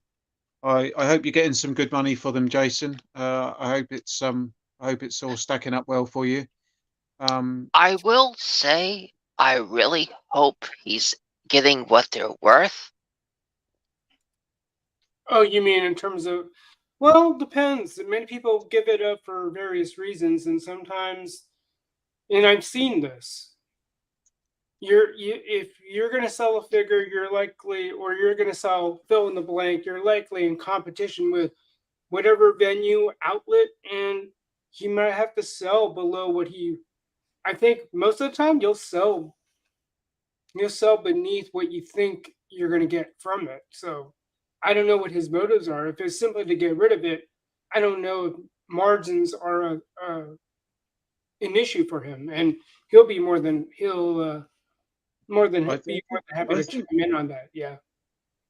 I hope you're getting some good money for them, Jason. I hope it's all stacking up well for you. I will say, I really hope he's getting what they're worth. Oh, you mean in terms of? Well, depends. Many people give it up for various reasons, and sometimes, and I've seen this. If you're going to sell a figure, you're likely, or you're going to sell fill in the blank, you're likely in competition with whatever venue outlet, and he might have to sell below what he. I think most of the time you'll sell beneath what you think you're going to get from it. So I don't know what his motives are. If it's simply to get rid of it, I don't know if margins are an issue for him, and he'll be more than happy to chime in on that. Yeah,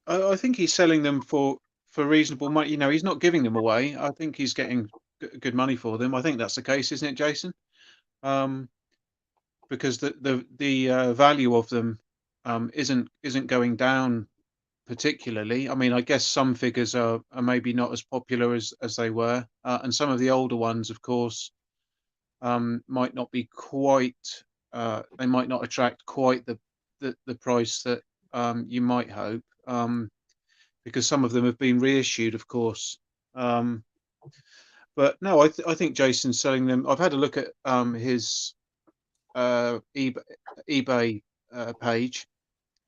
I think he's selling them for reasonable money. You know, he's not giving them away. I think he's getting good money for them. I think that's the case, isn't it, Jason? Because the value of them isn't going down particularly. I mean, I guess some figures are maybe not as popular as they were, and some of the older ones, of course, might not be quite. They might not attract quite the price that you might hope, because some of them have been reissued, of course. But no, I think Jason's selling them. I've had a look at his eBay page,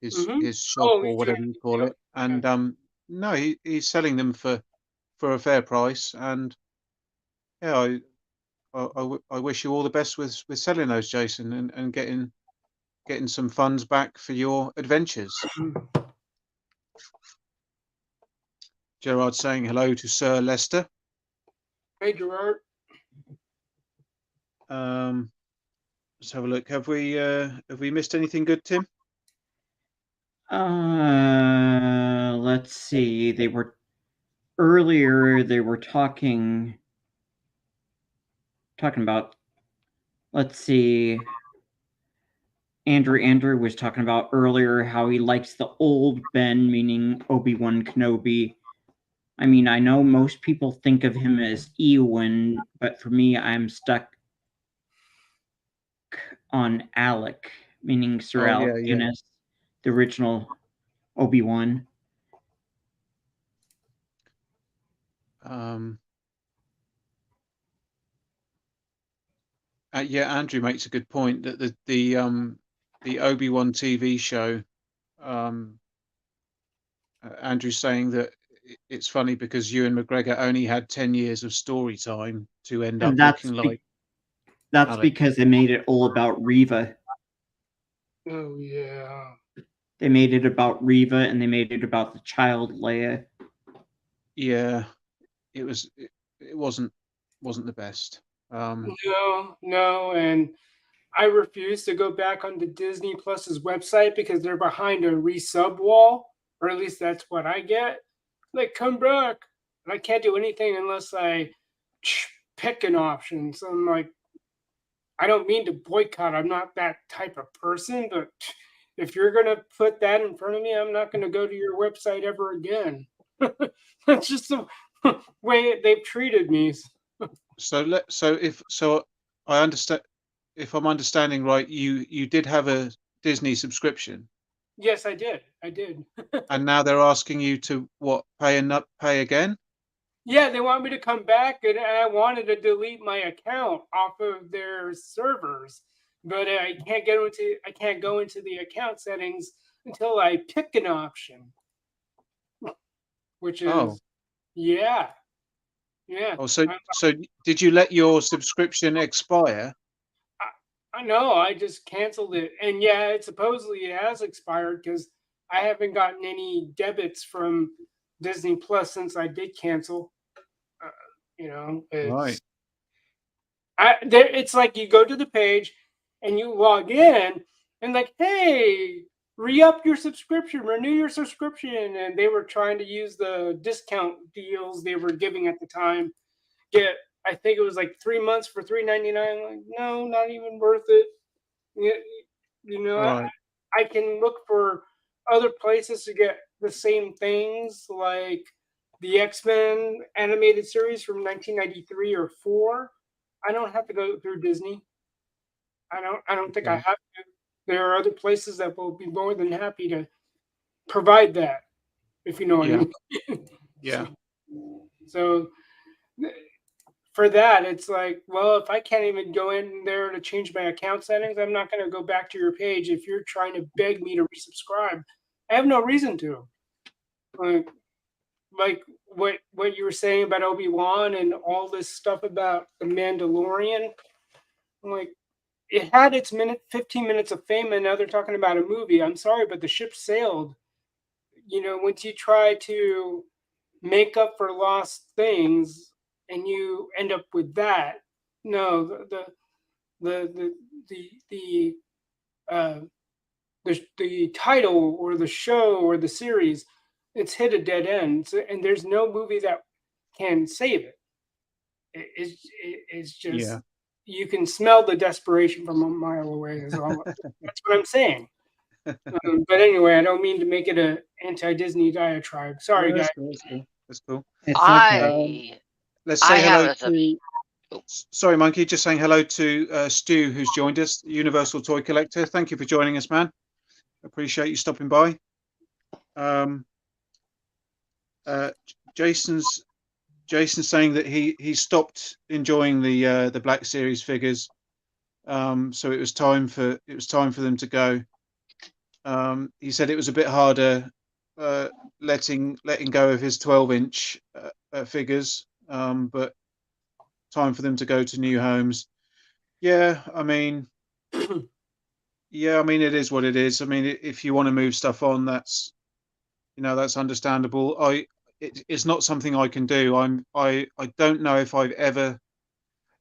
his shop or whatever you call it, and no, he's selling them for a fair price, and yeah, I wish you all the best with selling those, Jason, and getting some funds back for your adventures. Gerard saying hello to Sir Lester. Hey, Gerard. Let's have a look. Have we missed anything good, Tim? Let's see. They were talking about, let's see. Andrew was talking about earlier how he likes the old Ben, meaning Obi-Wan Kenobi. I mean, I know most people think of him as Ewan, but for me, I'm stuck on Alec, meaning Sir Alec Guinness, the original Obi-Wan. Yeah, Andrew makes a good point that the Obi-Wan TV show. Andrew's saying that it's funny because Ewan McGregor only had 10 years of story time to end up looking like. That's Alec. Because they made it all about Reva. Oh yeah. They made it about Reva, and they made it about the child Leia. Yeah, it wasn't the best. No, and I refuse to go back onto Disney Plus's website because they're behind a resub wall, or at least that's what I get. Like, come back. And I can't do anything unless I pick an option. So I'm like, I don't mean to boycott. I'm not that type of person, but if you're going to put that in front of me, I'm not going to go to your website ever again. That's just the way they've treated me. So I understand, if I'm understanding right, you did have a Disney subscription, Yes, I did. I did. and now they're asking you to what, pay and not pay again? Yeah, they want me to come back, and I wanted to delete my account off of their servers, but I can't go into the account settings until I pick an option, which Oh. is yeah. Oh, so did you let your subscription expire? I know. I just canceled it, and yeah, it supposedly has expired because I haven't gotten any debits from Disney Plus since I did cancel. Right. It's like you go to the page and you log in and like, hey, re-up your subscription, renew your subscription, and they were trying to use the discount deals they were giving at the time. I think it was like 3 months for $3.99. Like, no, not even worth it. Right. I can look for other places to get the same things, like the X-Men animated series from 1993 or 4. I don't have to go through Disney. I don't think I Okay. have to. There are other places that will be more than happy to provide that, if you know what I Yeah. mean. Yeah. So for that, it's like, well, if I can't even go in there to change my account settings, I'm not going to go back to your page if you're trying to beg me to resubscribe. I have no reason to. Like what you were saying about Obi-Wan and all this stuff about the Mandalorian. I'm like, it had its 15 minutes of fame, and now they're talking about a movie. I'm sorry, but the ship sailed. Once you try to make up for lost things and you end up with that, no, the title or the show or the series, it's hit a dead end, and there's no movie that can save it. It's just you can smell the desperation from a mile away. That's what I'm saying. But anyway, I don't mean to make it an anti-Disney diatribe. Sorry, No, guys. That's cool. It's okay. Let's I say hello have to. Sorry, Monkey. Just saying hello to Stu, who's joined us, Universal Toy Collector. Thank you for joining us, man. Appreciate you stopping by. Jason's saying that he stopped enjoying the Black Series figures, so it was time for them to go. He said it was a bit harder letting go of his 12-inch figures, but time for them to go to new homes. Yeah, I mean, it is what it is. I mean, if you want to move stuff on, that's understandable. It's not something I can do. I don't know if I've ever.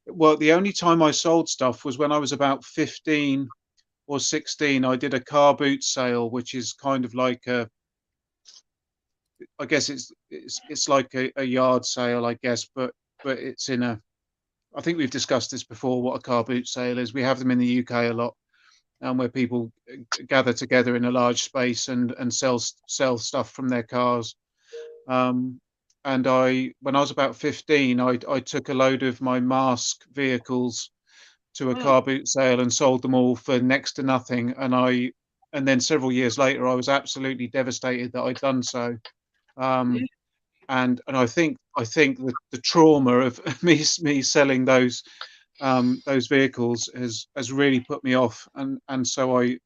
Well, the only time I sold stuff was when I was about 15 or 16. I did a car boot sale, which is kind of like I guess it's like a yard sale, I guess, but it's in a. I think we've discussed this before. What a car boot sale is. We have them in the UK a lot, where people gather together in a large space and sell stuff from their cars. And when I was about 15, I took a load of my mask vehicles to a car boot sale and sold them all for next to nothing. And then several years later, I was absolutely devastated that I'd done so. And I think that the trauma of me selling those vehicles has really put me off, and so I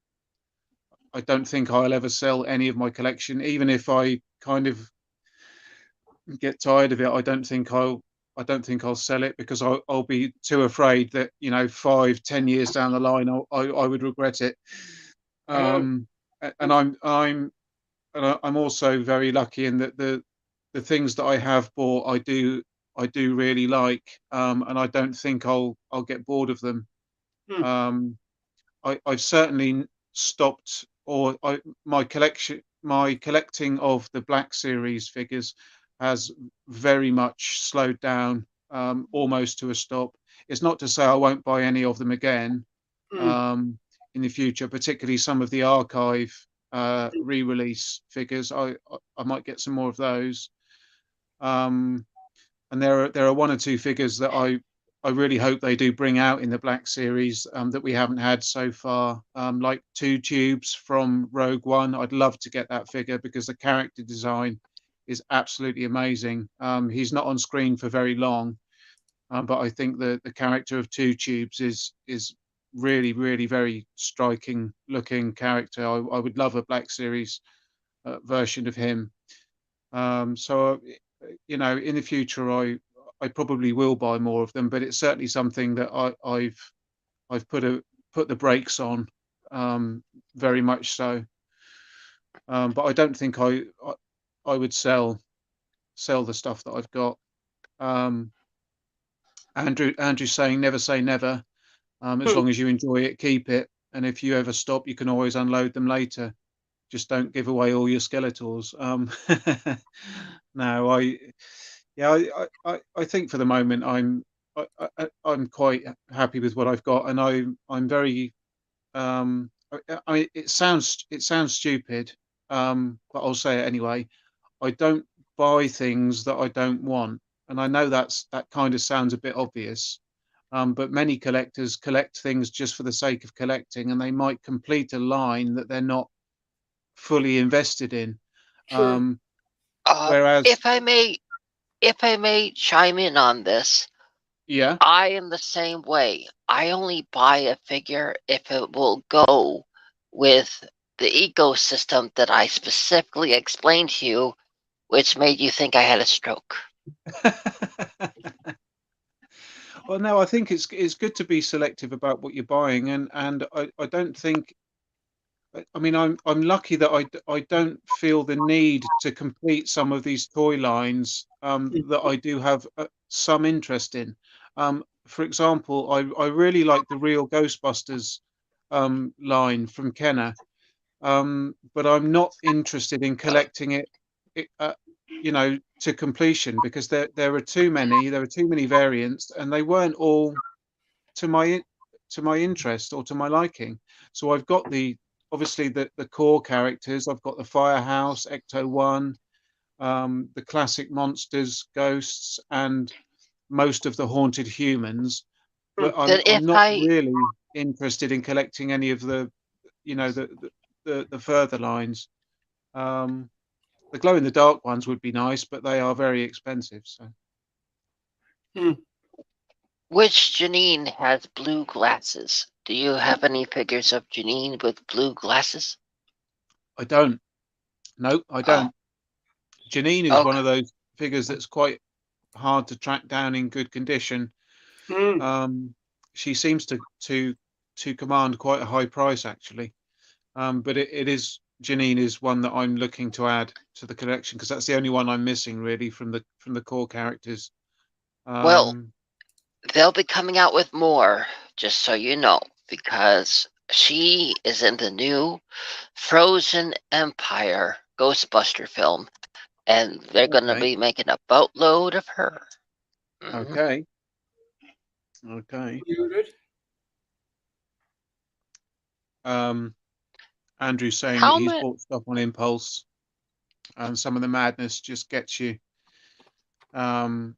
don't think I'll ever sell any of my collection, even if I kind of get tired of it. I don't think I'll sell it, because I'll be too afraid that 5-10 years down the line I would regret it. And I'm also very lucky in that the things that I have bought, I do I do really like, and I don't think I'll get bored of them. I've certainly stopped, or my collecting of the Black Series figures has very much slowed down, almost to a stop. It's not to say I won't buy any of them again in the future, particularly some of the archive re-release figures. I might get some more of those. And there are one or two figures that I really hope they do bring out in the Black Series that we haven't had so far, like Two Tubes from Rogue One. I'd love to get that figure because the character design is absolutely amazing. He's not on screen for very long, but I think the character of Two Tubes is really, really very striking looking character. I would love a Black Series version of him. So you know, in the future, I probably will buy more of them, but it's certainly something that I've put the brakes on, very much so. But I don't think I would sell the stuff that I've got. Andrew's saying never say never. As long as you enjoy it, keep it, and if you ever stop, you can always unload them later. Just don't give away all your Skeletors. No, I think for the moment I'm quite happy with what I've got, and I'm very it sounds stupid, but I'll say it anyway. I don't buy things that I don't want, and I know that kind of sounds a bit obvious, but many collectors collect things just for the sake of collecting, and they might complete a line that they're not fully invested in. Sure. Whereas, if I may chime in on this, yeah, I am the same way. I only buy a figure if it will go with the ecosystem that I specifically explained to you, which made you think I had a stroke. well, no, I think it's good to be selective about what you're buying, and I don't think. I mean, I'm lucky that I don't feel the need to complete some of these toy lines that I do have some interest in. For example, I really like the Real Ghostbusters line from Kenner, but I'm not interested in collecting it, you know, to completion because there are too many. There are too many variants, and they weren't all to my interest or to my liking. So I've got obviously the core characters. I've got the Firehouse, Ecto-1, the classic monsters, ghosts, and most of the haunted humans. But I'm not really interested in collecting any of the, you know, the further lines. The glow in the dark ones would be nice, but they are very expensive. So. Which Janine has blue glasses? Do you have any figures of Janine with blue glasses? I don't. No, I don't. Janine is one of those figures that's quite hard to track down in good condition. She seems to command quite a high price actually, but Janine is one that I'm looking to add to the collection because that's the only one I'm missing really from the core characters. Well, they'll be coming out with more, just so you know, because she is in the new Frozen Empire Ghostbuster film, and they're going to be making a boatload of her. Okay. Andrew's saying that he's bought stuff on impulse, and some of the madness just gets you, or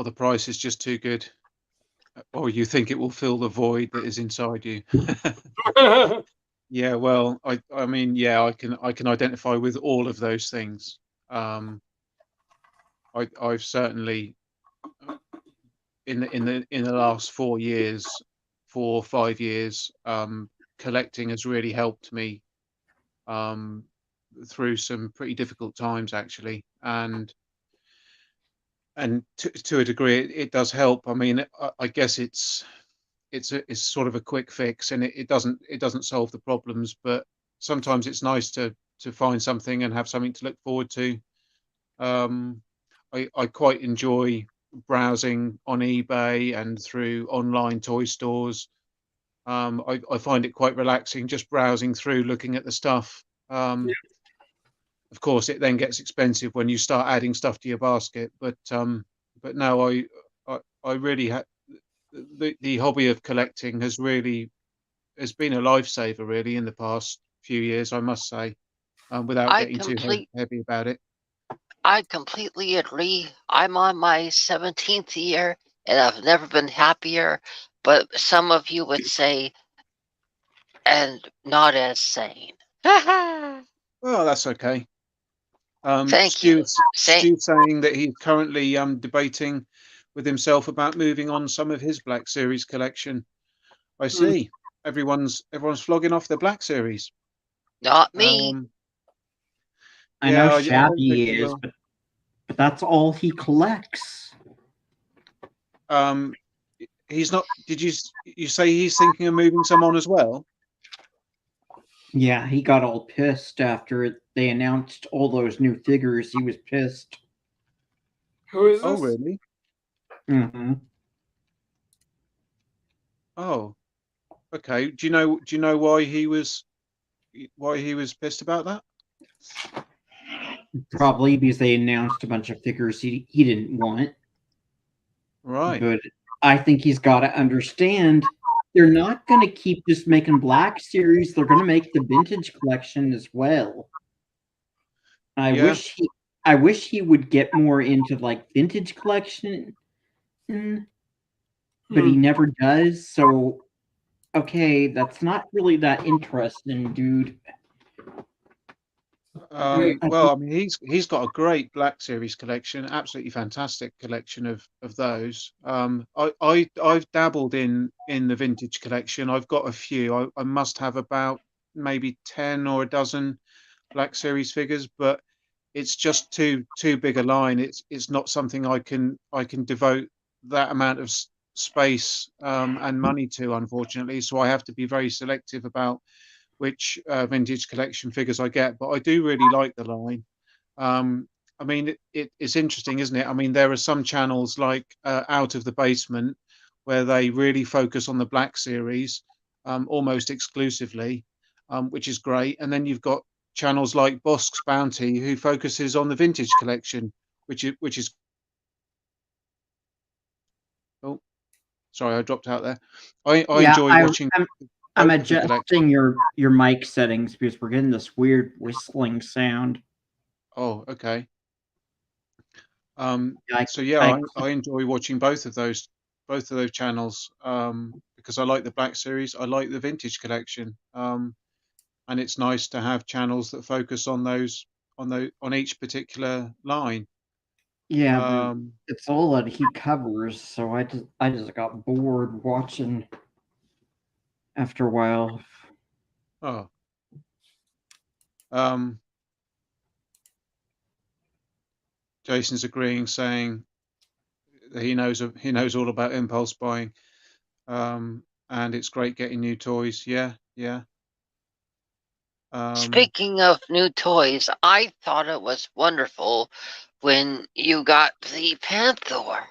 the price is just too good, or you think it will fill the void that is inside you. Yeah, well, I mean, yeah, I can identify with all of those things. I've certainly in the last 4 or 5 years, collecting has really helped me through some pretty difficult times actually, and to a degree it does help. I mean, I guess it's sort of a quick fix, and it doesn't solve the problems, but sometimes it's nice to find something and have something to look forward to. I quite enjoy browsing on eBay and through online toy stores. I find it quite relaxing just browsing through, looking at the stuff. Of course, it then gets expensive when you start adding stuff to your basket. But no, I really the hobby of collecting has been a lifesaver really in the past few years, I must say, without I getting too complete heavy about it. I completely agree. I'm on my 17th year and I've never been happier, but some of you would say, and not as sane. Thank Well, that's okay. you. Stu's saying that he's currently debating with himself about moving on some of his Black Series collection. I see. Everyone's flogging off the Black Series. Not me. I Yeah, know I don't shabby think he he is, will. but that's all he collects. He's not. Did you say he's thinking of moving some on as well? Yeah, he got all pissed after they announced all those new figures. He was pissed. Who is this? Oh, really? Mm-hmm. Oh, okay. Do you know why he was pissed about that? Probably because they announced a bunch of figures he didn't want. Right. But I think he's got to understand they're not going to keep just making Black Series. They're going to make the vintage collection as well. I wish he would get more into like vintage collection, but he never does. So, okay, that's not really that interesting, dude. Well, I mean, he's got a great Black Series collection, absolutely fantastic collection of those. I've dabbled in the vintage collection. I've got a few. I must have about maybe 10 or a dozen Black Series figures, but it's just too big a line. It's not something I can devote that amount of space and money to, unfortunately. So I have to be very selective about which vintage collection figures I get. But I do really like the line. I mean, it's interesting, isn't it? I mean, there are some channels like Out of the Basement where they really focus on the Black Series almost exclusively, which is great. And then you've got channels like Bosk's Bounty who focuses on the vintage collection, which is oh, sorry, I dropped out there. I enjoy watching. I'm both of the adjusting your mic settings because we're getting this weird whistling sound. Oh, okay. I enjoy watching both of those channels because I like the Black Series, I like the vintage collection, and it's nice to have channels that focus on those on each particular line. Yeah, but it's all that he covers, so I just got bored watching after a while. Oh. Jason's agreeing, saying that he knows all about impulse buying, and it's great getting new toys. Yeah. Speaking of new toys, I thought it was wonderful when you got the Panther.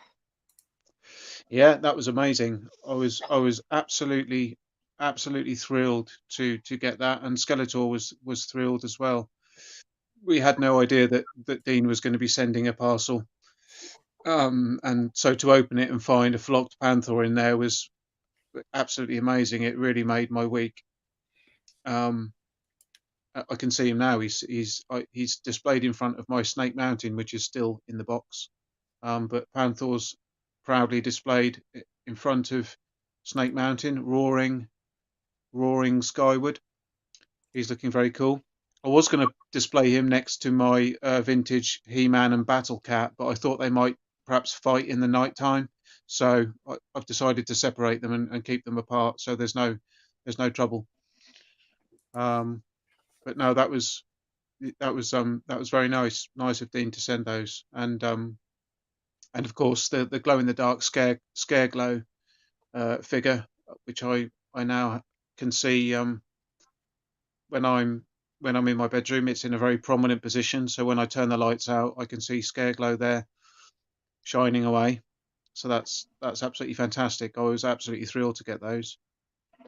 Yeah, that was amazing. I was absolutely thrilled to get that, and Skeletor was thrilled as well. We had no idea that Dean was going to be sending a parcel, and so to open it and find a flocked Panther in there was absolutely amazing. It really made my week. I can see him now. He's displayed in front of my Snake Mountain, which is still in the box. But Panther's proudly displayed in front of Snake Mountain, roaring skyward. He's looking very cool. I was going to display him next to my vintage He-Man and Battle Cat, but I thought they might perhaps fight in the night time. So I've decided to separate them and keep them apart, so there's no trouble. But no, that was very nice of Dean to send those, and of course the glow in the dark scare glow figure, which I now can see when I'm in my bedroom. It's in a very prominent position, so when I turn the lights out, I can see scare glow there shining away. So that's absolutely fantastic. I was absolutely thrilled to get those.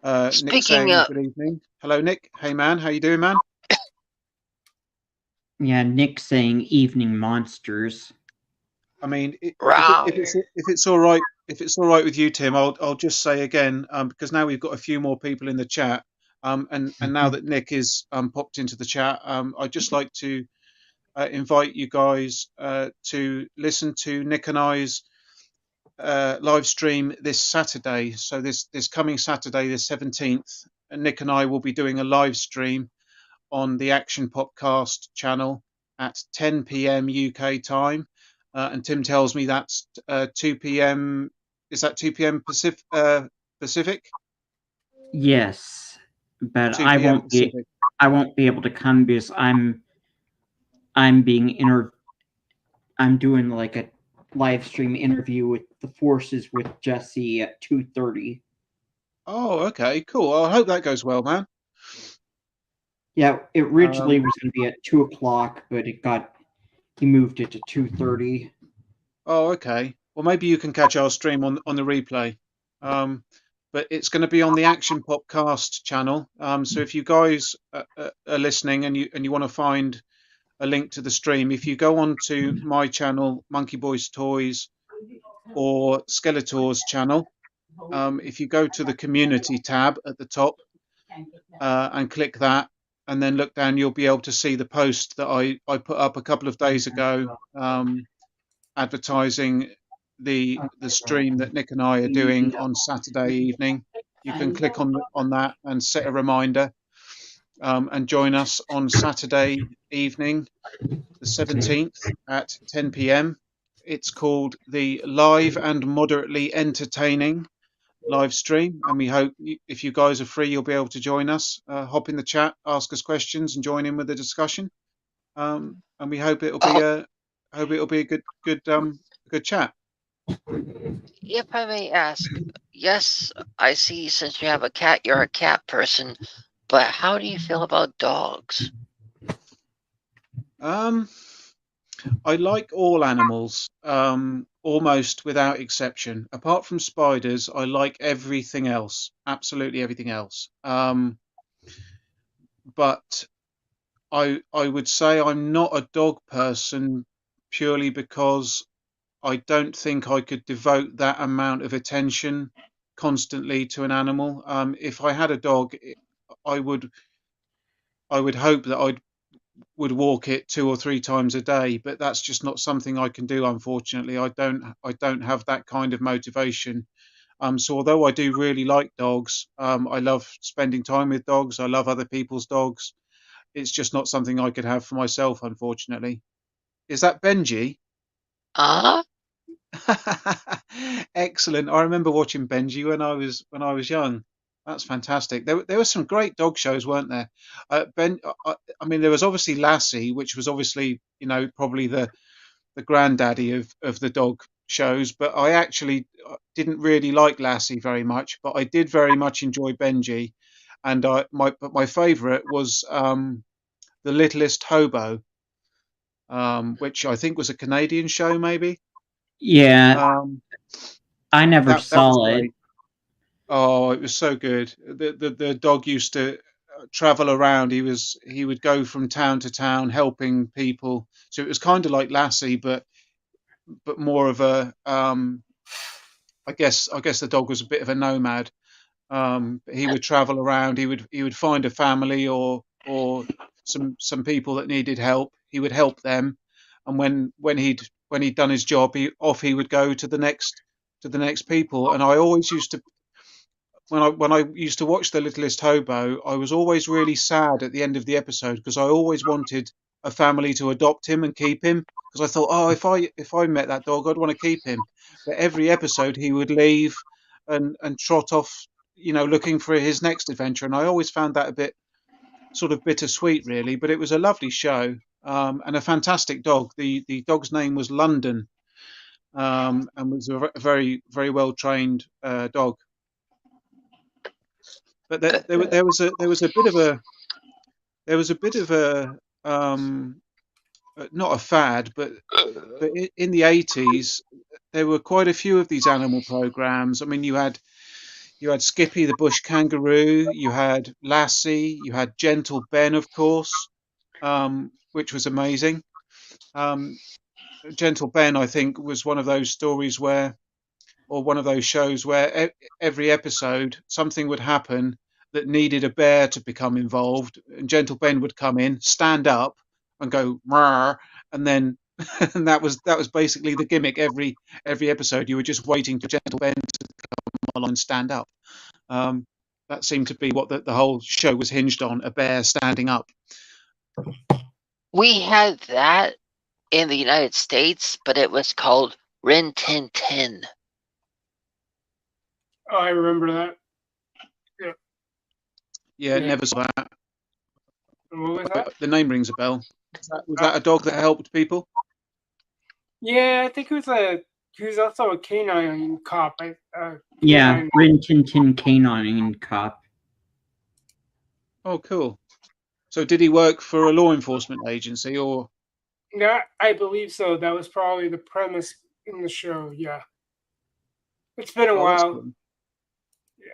Nick Speaking saying of, good evening. Hello, Nick. Hey, man. How you doing, man? Yeah, Nick saying evening monsters. I mean, wow, if it's all right, if it's all right with you, Tim, I'll just say again, because now we've got a few more people in the chat, and now that Nick is popped into the chat, I'd just like to invite you guys to listen to Nick and I's live stream this Saturday. So this coming Saturday, the 17th, Nick and I will be doing a live stream on the Action Podcast channel at 10 p.m. UK time. And Tim tells me that's 2 p.m. Is that 2 p.m. Pacific? Yes, but 2 p.m. Pacific. I won't be able to come because I'm doing like a live stream interview with the forces with Jesse at 2:30. Oh, okay, cool. I hope that goes well, man. Yeah, it originally was going to be at 2:00, but he moved it to 2:30. Oh, okay. Well, maybe you can catch our stream on the replay. But it's going to be on the Action Podcast channel. So if you guys are listening and you want to find a link to the stream, if you go on to my channel, Monkeyboy's Toys, or Skeletor's channel, if you go to the community tab at the top and click that, and then look down, you'll be able to see the post that I put up a couple of days ago, advertising the stream that Nick and I are doing on Saturday evening. You can click on that and set a reminder, and join us on Saturday evening, the 17th at 10 p.m. It's called the Live and Moderately Entertaining live stream, and we hope if you guys are free, you'll be able to join us. Hop in the chat, ask us questions, and join in with the discussion. And we hope it'll be a good chat. if I may ask, yes, I see since you have a cat, you're a cat person, but how do you feel about dogs? I like all animals, almost without exception. Apart from spiders, I like everything else, absolutely everything else. But I would say I'm not a dog person purely because I don't think I could devote that amount of attention constantly to an animal. If I had a dog, I would hope that I would walk it 2 or 3 times a day, but that's just not something I can do. Unfortunately, I don't have that kind of motivation. So although I do really like dogs, I love spending time with dogs. I love other people's dogs. It's just not something I could have for myself, unfortunately. Is that Benji? Excellent. I remember watching Benji when I was young. That's fantastic. There were some great dog shows, weren't there? I mean, there was obviously Lassie, which was obviously, probably the granddaddy of the dog shows. But I actually didn't really like Lassie very much. But I did very much enjoy Benji, and my favourite was The Littlest Hobo, which I think was a Canadian show, maybe. Yeah, I never that saw was it. great. Oh, it was so good. The dog used to travel around. He would go from town to town helping people. So it was kind of like Lassie, but more of a I guess the dog was a bit of a nomad. He would travel around. He would find a family or some people that needed help. He would help them, and when he'd done his job, he would go to the next people. And I always used to, when I used to watch The Littlest Hobo, I was always really sad at the end of the episode because I always wanted a family to adopt him and keep him, because I thought, oh, if I met that dog, I'd want to keep him. But every episode he would leave and trot off, looking for his next adventure, and I always found that a bit sort of bittersweet, really. But it was a lovely show, and a fantastic dog. The dog's name was London, and was a very, very well trained dog. But there was a bit of a not a fad, but in the 80s there were quite a few of these animal programs. I mean, you had Skippy the bush kangaroo, you had Lassie, you had Gentle Ben, of course, which was amazing. Gentle Ben, I think, was one of those stories where, or one of those shows where every episode something would happen that needed a bear to become involved, and Gentle Ben would come in, stand up, and go "Rawr," and then and that was basically the gimmick. Every episode, you were just waiting for Gentle Ben to come along and stand up. That seemed to be what the whole show was hinged on: a bear standing up. We had that in the United States, but it was called Rin Tin Tin. Oh, I remember that. Yeah, Yeah. never saw that. What was that? The name rings a bell. Was that a dog that helped people? Yeah, I think he was also a canine cop. Yeah, Canine. Rin Tin Tin Canine Cop. Oh, cool. So did he work for a law enforcement agency, or? Yeah, I believe so. That was probably the premise in the show. Yeah, it's been a Oh, that's while. cool. Yeah.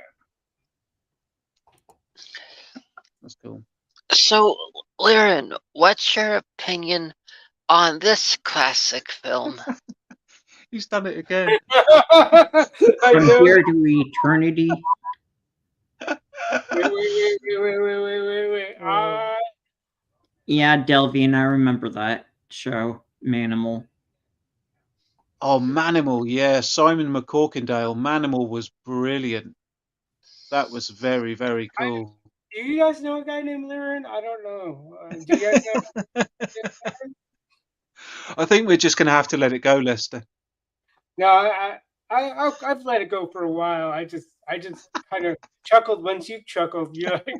That's cool. So, Liren, what's your opinion on this classic film? He's done it again. I From know. Here to Eternity. Wait. Yeah, Delvian, I remember that show, Manimal. Oh, Manimal, yeah, Simon McCorkindale. Manimal was brilliant. That was very, very cool. Do you guys know a guy named Liren? I don't know. Do you guys know? I think we're just going to have to let it go, Lester. No, I've let it go for a while. I just kind of chuckled once you chuckled. You're like,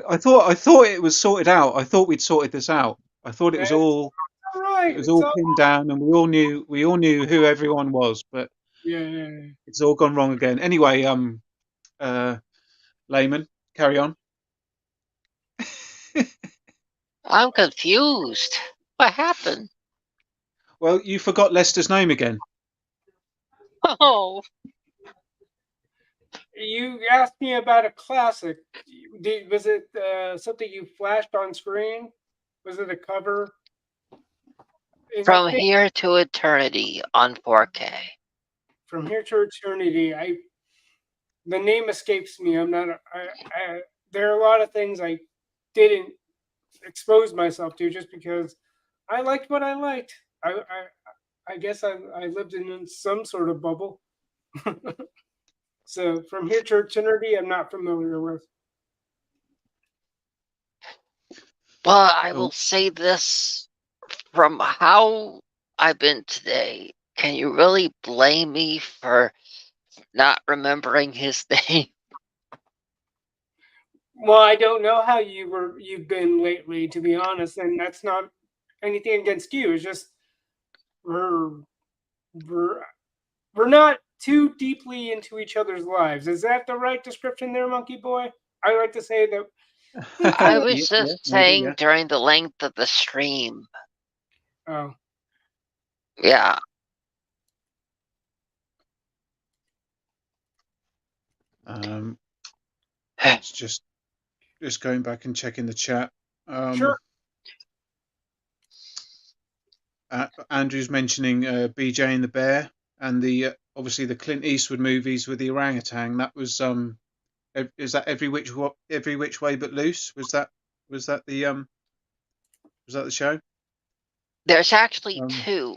I thought it was sorted out. I thought we'd sorted this out. I thought it was all all right. it was all pinned down, and we all knew who everyone was, but Yeah. it's all gone wrong again. Anyway, Layman, carry on. I'm confused. What happened? Well, you forgot Lester's name again. Oh, You asked me about a classic. Was it something you flashed on screen? Was it a cover? From Here to Eternity on 4K. From Here to Eternity. The name escapes me. I'm not. There are a lot of things I didn't expose myself to just because I liked what I liked. I guess I lived in some sort of bubble. So From Here to Eternity, I'm not familiar with. Well, I will say this. From how I've been today, can you really blame me for not remembering his name? Well, I don't know how you've been lately, to be honest, and that's not anything against you. It's just we're not too deeply into each other's lives. Is that the right description there, Monkeyboy? I like to say that. I was just saying during the length of the stream. Oh. Yeah. It's just going back and checking the chat. Sure. Andrew's mentioning BJ and the Bear, and the obviously the Clint Eastwood movies with the orangutan. That was is that Every Which Way But Loose? Was that the show? There's actually two.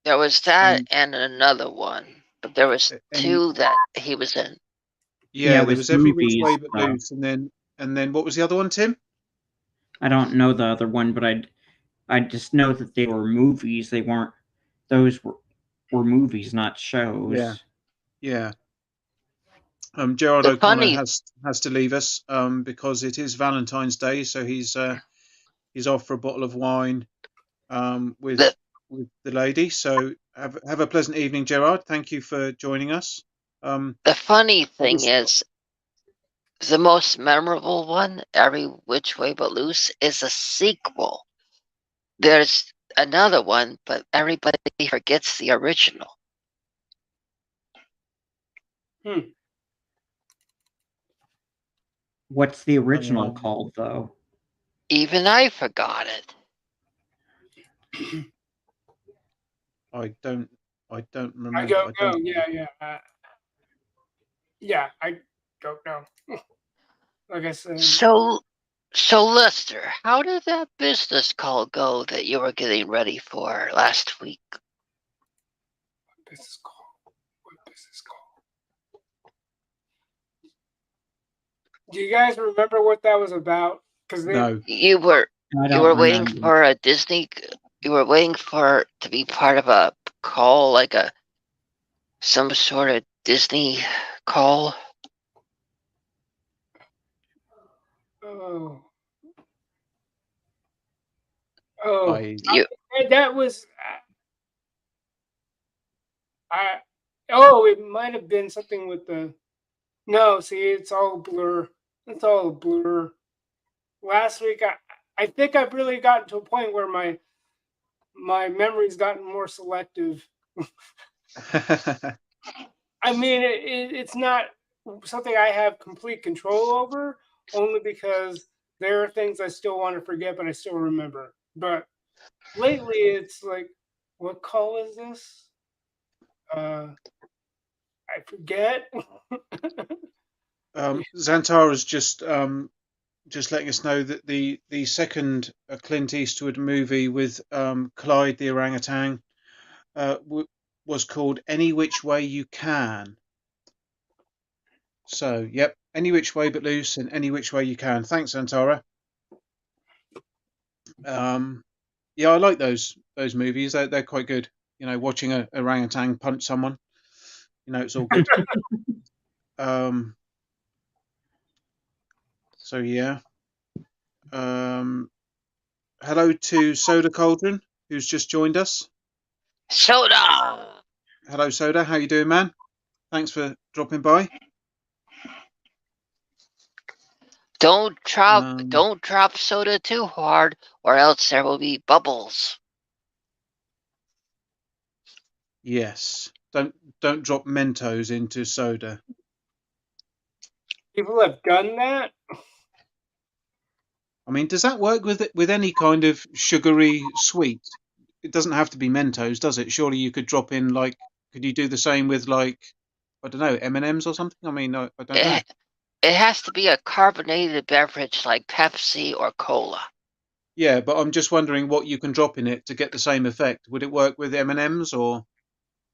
There was that and another one, but there was two that he was in. Yeah, there was Every Which Way But Loose, and then what was the other one, Tim? I don't know the other one, but I just know that they were movies. They weren't. Those were movies, not shows. Yeah. Gerard O'Connor has to leave us because it is Valentine's Day, so he's off for a bottle of wine with the lady. So have a pleasant evening, Gerard. Thank you for joining us. The funny thing is, the most memorable one, Every Which Way But Loose, is a sequel. There's another one, but everybody forgets the original. What's the original called, though? Even I forgot it. I don't remember. I don't know. Yeah. Yeah, I don't know. Like I said. So Lester, how did that business call go that you were getting ready for last week? What business call? Do you guys remember what that was about? Because No. You were waiting remember. for a Disney. You were waiting for to be part of a call, like some sort of Disney call. Oh, that was. It might have been something with the. No, see, it's all blur. It's all a blur. Last week, I think I've really gotten to a point where my memory's gotten more selective. I mean, it's not something I have complete control over, only because there are things I still want to forget, but I still remember. But lately, it's like, what call is this? I forget. Xantara's just letting us know that the second Clint Eastwood movie with Clyde the orangutan was called Any Which Way You Can. So, yep, Any Which Way But Loose and Any Which Way You Can. Thanks, Xantara. Yeah, I like those movies. They're quite good. You know, watching a orangutan punch someone. You know, it's all good. So yeah. Hello to Soda Cauldron, who's just joined us. Soda. Hello, Soda. How you doing, man? Thanks for dropping by. Don't drop soda too hard, or else there will be bubbles. Yes. Don't drop Mentos into soda. People have done that. I mean, does that work with any kind of sugary sweet? It doesn't have to be Mentos, does it? Surely you could drop in, like, could you do the same with, like, I don't know, M&Ms or something? I mean, I don't know. It has to be a carbonated beverage like Pepsi or Cola. Yeah, but I'm just wondering what you can drop in it to get the same effect. Would it work with M&Ms or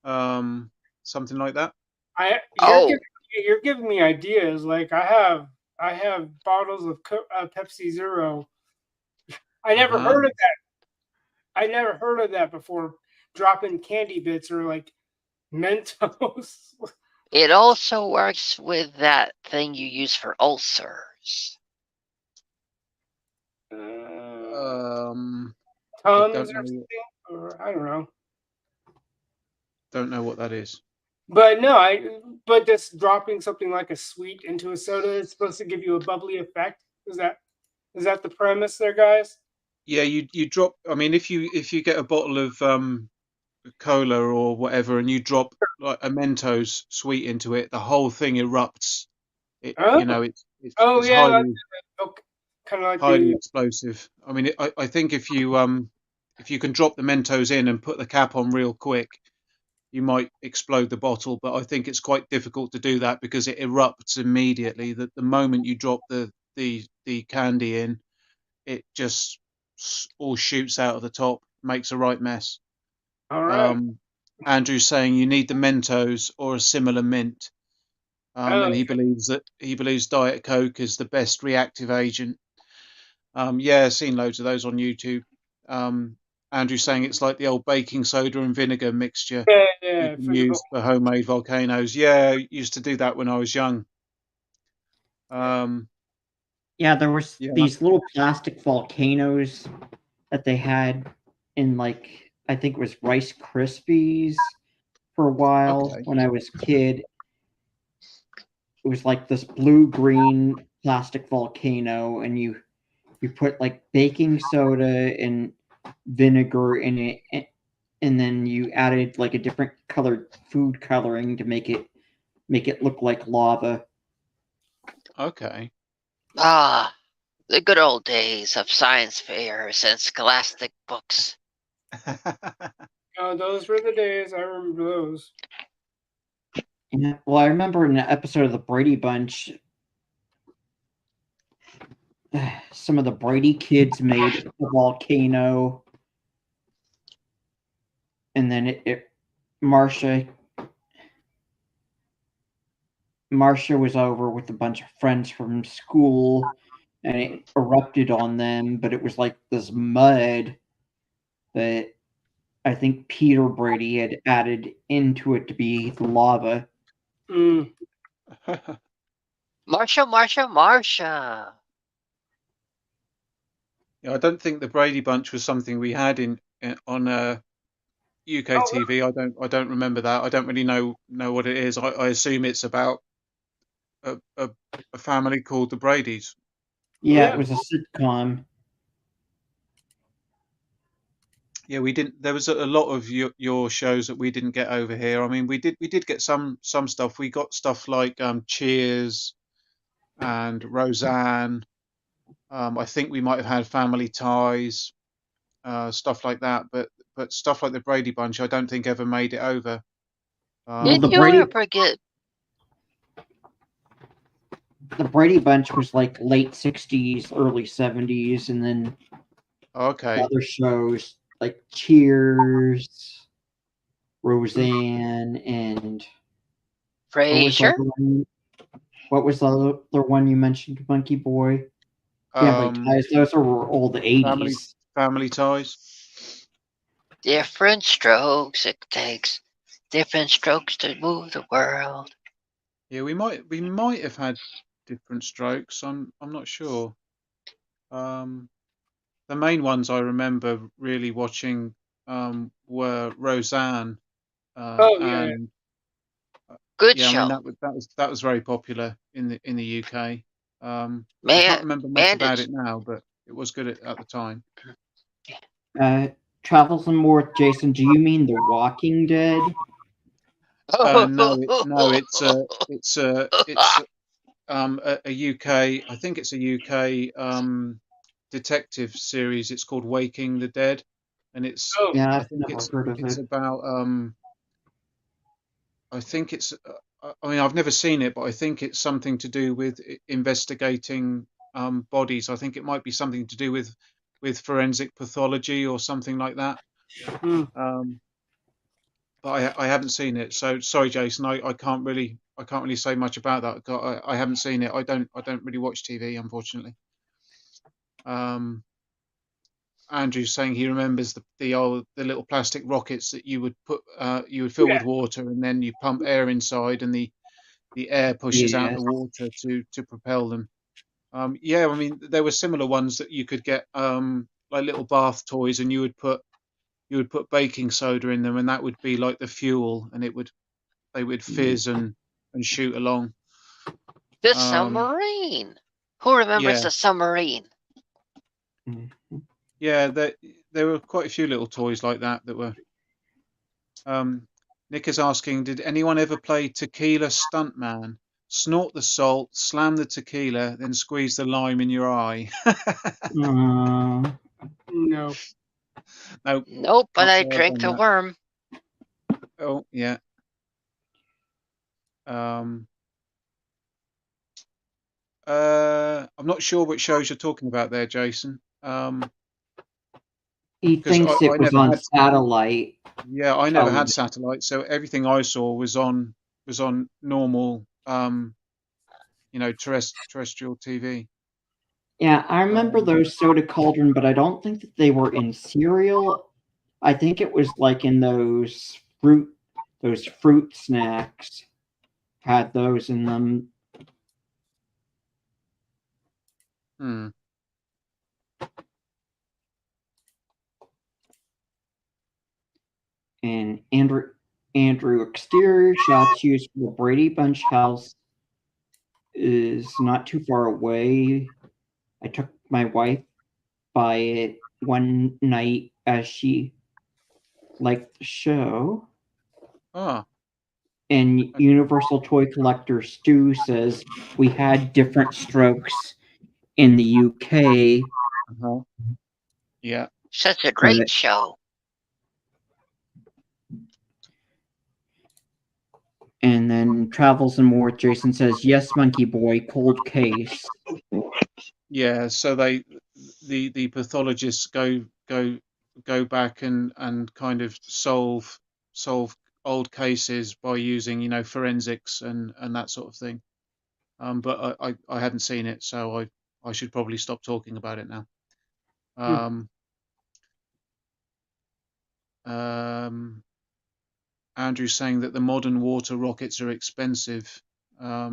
something like that? You're giving me ideas. Like I have bottles of Pepsi Zero. I never heard of that. I never heard of that before. Dropping candy bits or like Mentos. It also works with that thing you use for ulcers. Tums or something, or I don't know. Don't know what that is. But no, but just dropping something like a sweet into a soda is supposed to give you a bubbly effect. Is that the premise there, guys? Yeah, you drop. I mean, if you get a bottle of cola or whatever, and you drop like a Mentos sweet into it, the whole thing erupts. You know, it's highly, kind of like highly explosive. I mean, I think if you can drop the Mentos in and put the cap on real quick, you might explode the bottle. But I think it's quite difficult to do that because it erupts immediately. That the moment you drop the candy in, it just all shoots out of the top, makes a right mess. All right. Andrew's saying you need the Mentos or a similar mint, and he believes Diet Coke is the best reactive agent. Yeah, I've seen loads of those on YouTube. Andrew's saying it's like the old baking soda and vinegar mixture you can use for homemade volcanoes. Yeah, I used to do that when I was young. Yeah, there was these little plastic volcanoes that they had in, like, I think it was Rice Krispies for a while when I was a kid. It was like this blue-green plastic volcano, and you put like baking soda and vinegar in it, and then you added like a different colored food coloring to make it look like lava. Okay. Ah, the good old days of science fairs and scholastic books. Oh, those were the days. I remember those. Yeah, well, I remember in an episode of the Brady Bunch, some of the Brady kids made a volcano, and then Marcia was over with a bunch of friends from school, and it erupted on them, but it was like this mud that I think Peter Brady had added into it to be the lava. Mm. Marsha. Yeah, I don't think the Brady Bunch was something we had on UK TV. I don't remember that. I don't really know what it is. I assume it's about a family called the Bradys. Yeah, Yeah. it was a sitcom. Yeah, we didn't. There was a lot of your shows that we didn't get over here. I mean, we did get some stuff. We got stuff like Cheers and Roseanne. I think we might have had Family Ties, stuff like that. But stuff like the Brady Bunch, I don't think ever made it over. Did the you Brady- ever get? The Brady Bunch was like late 60s, early 70s, and then Okay. other shows like Cheers, Roseanne, and Frasier? what was the other one you mentioned, Monkeyboy? Family Ties. Those are all the 80s. Family Ties. Different strokes. It takes different strokes to move the world. Yeah, we might have had different strokes. I'm not sure. The main ones I remember really watching were Roseanne. Yeah. And Good yeah, show. I mean that was very popular in the UK. I Man, can't remember much about Bandits. it now, but it was good at the time. Travels and More with Jason. Do you mean The Walking Dead? No, it's a UK. I think it's a UK detective series. It's called Waking the Dead, and it's Oh. Yeah, I I've think never heard of it's it. about I think it's I mean I've never seen it, but I think it's something to do with investigating bodies. I think it might be something to do with forensic pathology or something like that. Mm. But I haven't seen it, so sorry, Jason. I can't really say much about that. I haven't seen it. I don't really watch TV, unfortunately. Andrew's saying he remembers the little plastic rockets that you would fill with water, and then you pump air inside, and the air pushes out the water to propel them. Yeah, I mean there were similar ones that you could get like little bath toys, and you would put baking soda in them, and that would be like the fuel, and they would fizz and shoot along. The submarine. Who remembers the submarine? Yeah, there were quite a few little toys like that were. Nick is asking, did anyone ever play Tequila Stuntman? Snort the salt, slam the tequila, then squeeze the lime in your eye. No. Nope, but I drank the worm. Oh, yeah. I'm not sure what shows you're talking about there, Jason. He thinks it was on satellite. Yeah, I never had satellite, so everything I saw was on normal, terrestrial TV. Yeah, I remember those Soda Cauldron, but I don't think that they were in cereal. I think it was like in those fruit snacks. Had those in them. And Andrew, exterior shots used for the Brady Bunch house is not too far away. I took my wife by it one night as she liked the show. Ah, And Universal Toy Collector Stu says we had different strokes in the UK. uh-huh. Yeah. Such a great But- show. And then Travels and More, Jason says, yes, Monkeyboy, cold case. Yeah, so the pathologists go back and kind of solve old cases by using, you know, forensics and that sort of thing. But I hadn't seen it, so I should probably stop talking about it now. Andrew's saying that the modern water rockets are expensive. I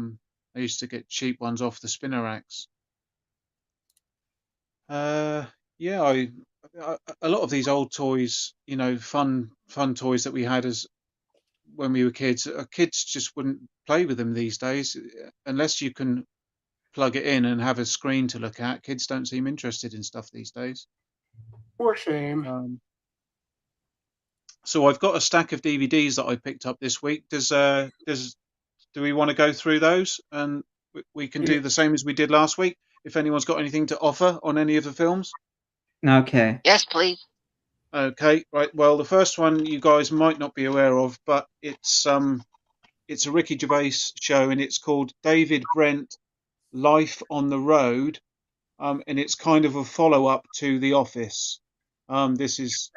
used to get cheap ones off the spinner racks. Yeah, a lot of these old toys, you know, fun toys that we had as when we were kids. Kids just wouldn't play with them these days unless you can plug it in and have a screen to look at. Kids don't seem interested in stuff these days. For shame. So I've got a stack of DVDs that I picked up this week. Do we want to go through those, and we can do the same as we did last week? If anyone's got anything to offer on any of the films. Okay. Yes, please. Okay, right. Well, the first one you guys might not be aware of, but it's a Ricky Gervais show, and it's called David Brent: Life on the Road, and it's kind of a follow-up to The Office. This is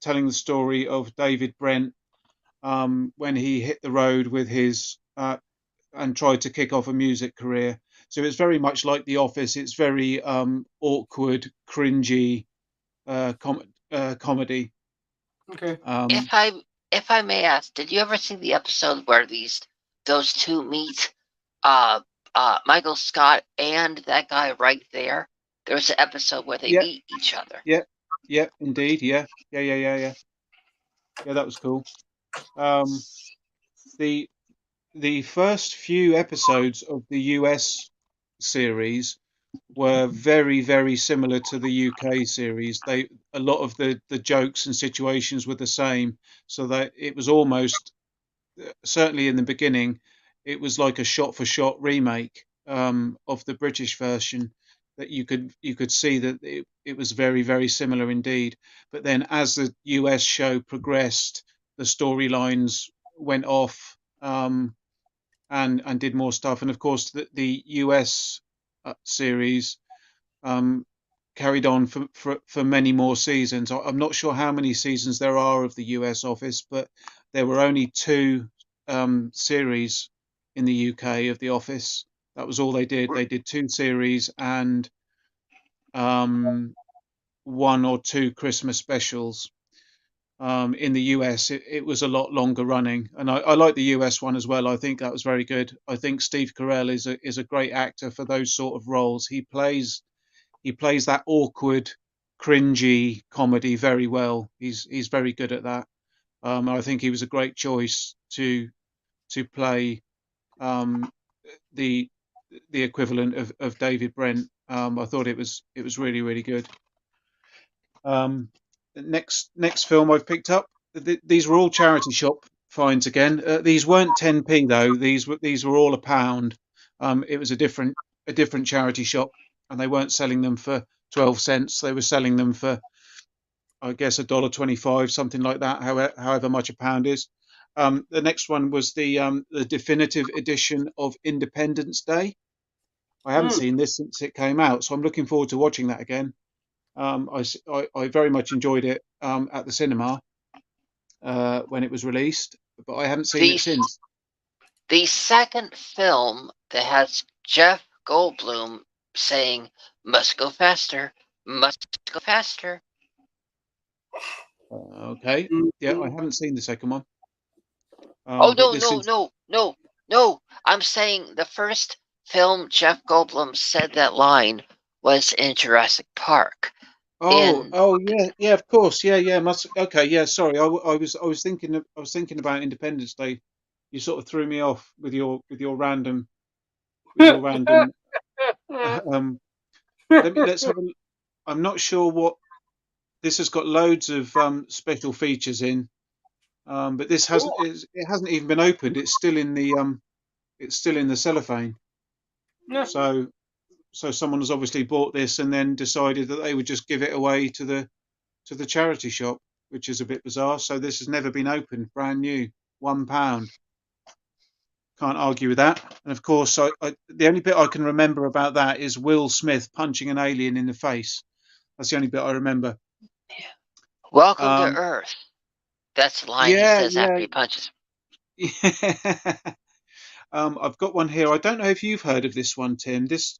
telling the story of David Brent when he hit the road with his and tried to kick off a music career. So it's very much like The Office. It's very awkward, cringy comedy. Okay. If I may ask, did you ever see the episode where those two meet, Michael Scott and that guy right there? There was an episode where they meet each other. Yeah, indeed. Yeah, that was cool. The first few episodes of the US series were very, very similar to the UK series. A lot of the jokes and situations were the same, so that it was almost, certainly in the beginning, it was like a shot-for-shot remake of the British version. That you could see that it was very, very similar indeed. But then as the US show progressed, the storylines went off and did more stuff. And of course, the US series carried on for many more seasons. I'm not sure how many seasons there are of the US Office, but there were only 2 series in the UK of The Office. That was all they did. They did 2 series and 1 or 2 Christmas specials. In the US, it was a lot longer running, and I like the US one as well. I think that was very good. I think Steve Carell is a great actor for those sort of roles. He plays that awkward, cringy comedy very well. He's very good at that. I think he was a great choice to play the equivalent of David Brent. I thought it was really, really good. Next film I've picked up. These were all charity shop finds again. These weren't 10p though. These were all £1. It was a different charity shop, and they weren't selling them for 12 cents. They were selling them for, I guess, $1.25, something like that. However much a pound is. The next one was the definitive edition of Independence Day. I haven't seen this since it came out, so I'm looking forward to watching that again. I very much enjoyed it at the cinema when it was released, but I haven't seen it since. The second film that has Jeff Goldblum saying, "Must go faster, must go faster." Okay, yeah, I haven't seen the second one. No! I'm saying the first film Jeff Goldblum said that line was in Jurassic Park. Yeah, of course, yeah. Okay, yeah. Sorry, I was thinking about Independence Day. You sort of threw me off with your random. Let's have a. I'm not sure what this has got. Loads of special features in, but this hasn't. It hasn't even been opened. It's still in the cellophane. Yeah. So someone has obviously bought this and then decided that they would just give it away to the charity shop, which is a bit bizarre. So this has never been opened, brand new, £1. Can't argue with that. And of course, the only bit I can remember about that is Will Smith punching an alien in the face. That's the only bit I remember. Welcome to Earth. That's the line he says after he punches. Yeah. I've got one here. I don't know if you've heard of this one, Tim. This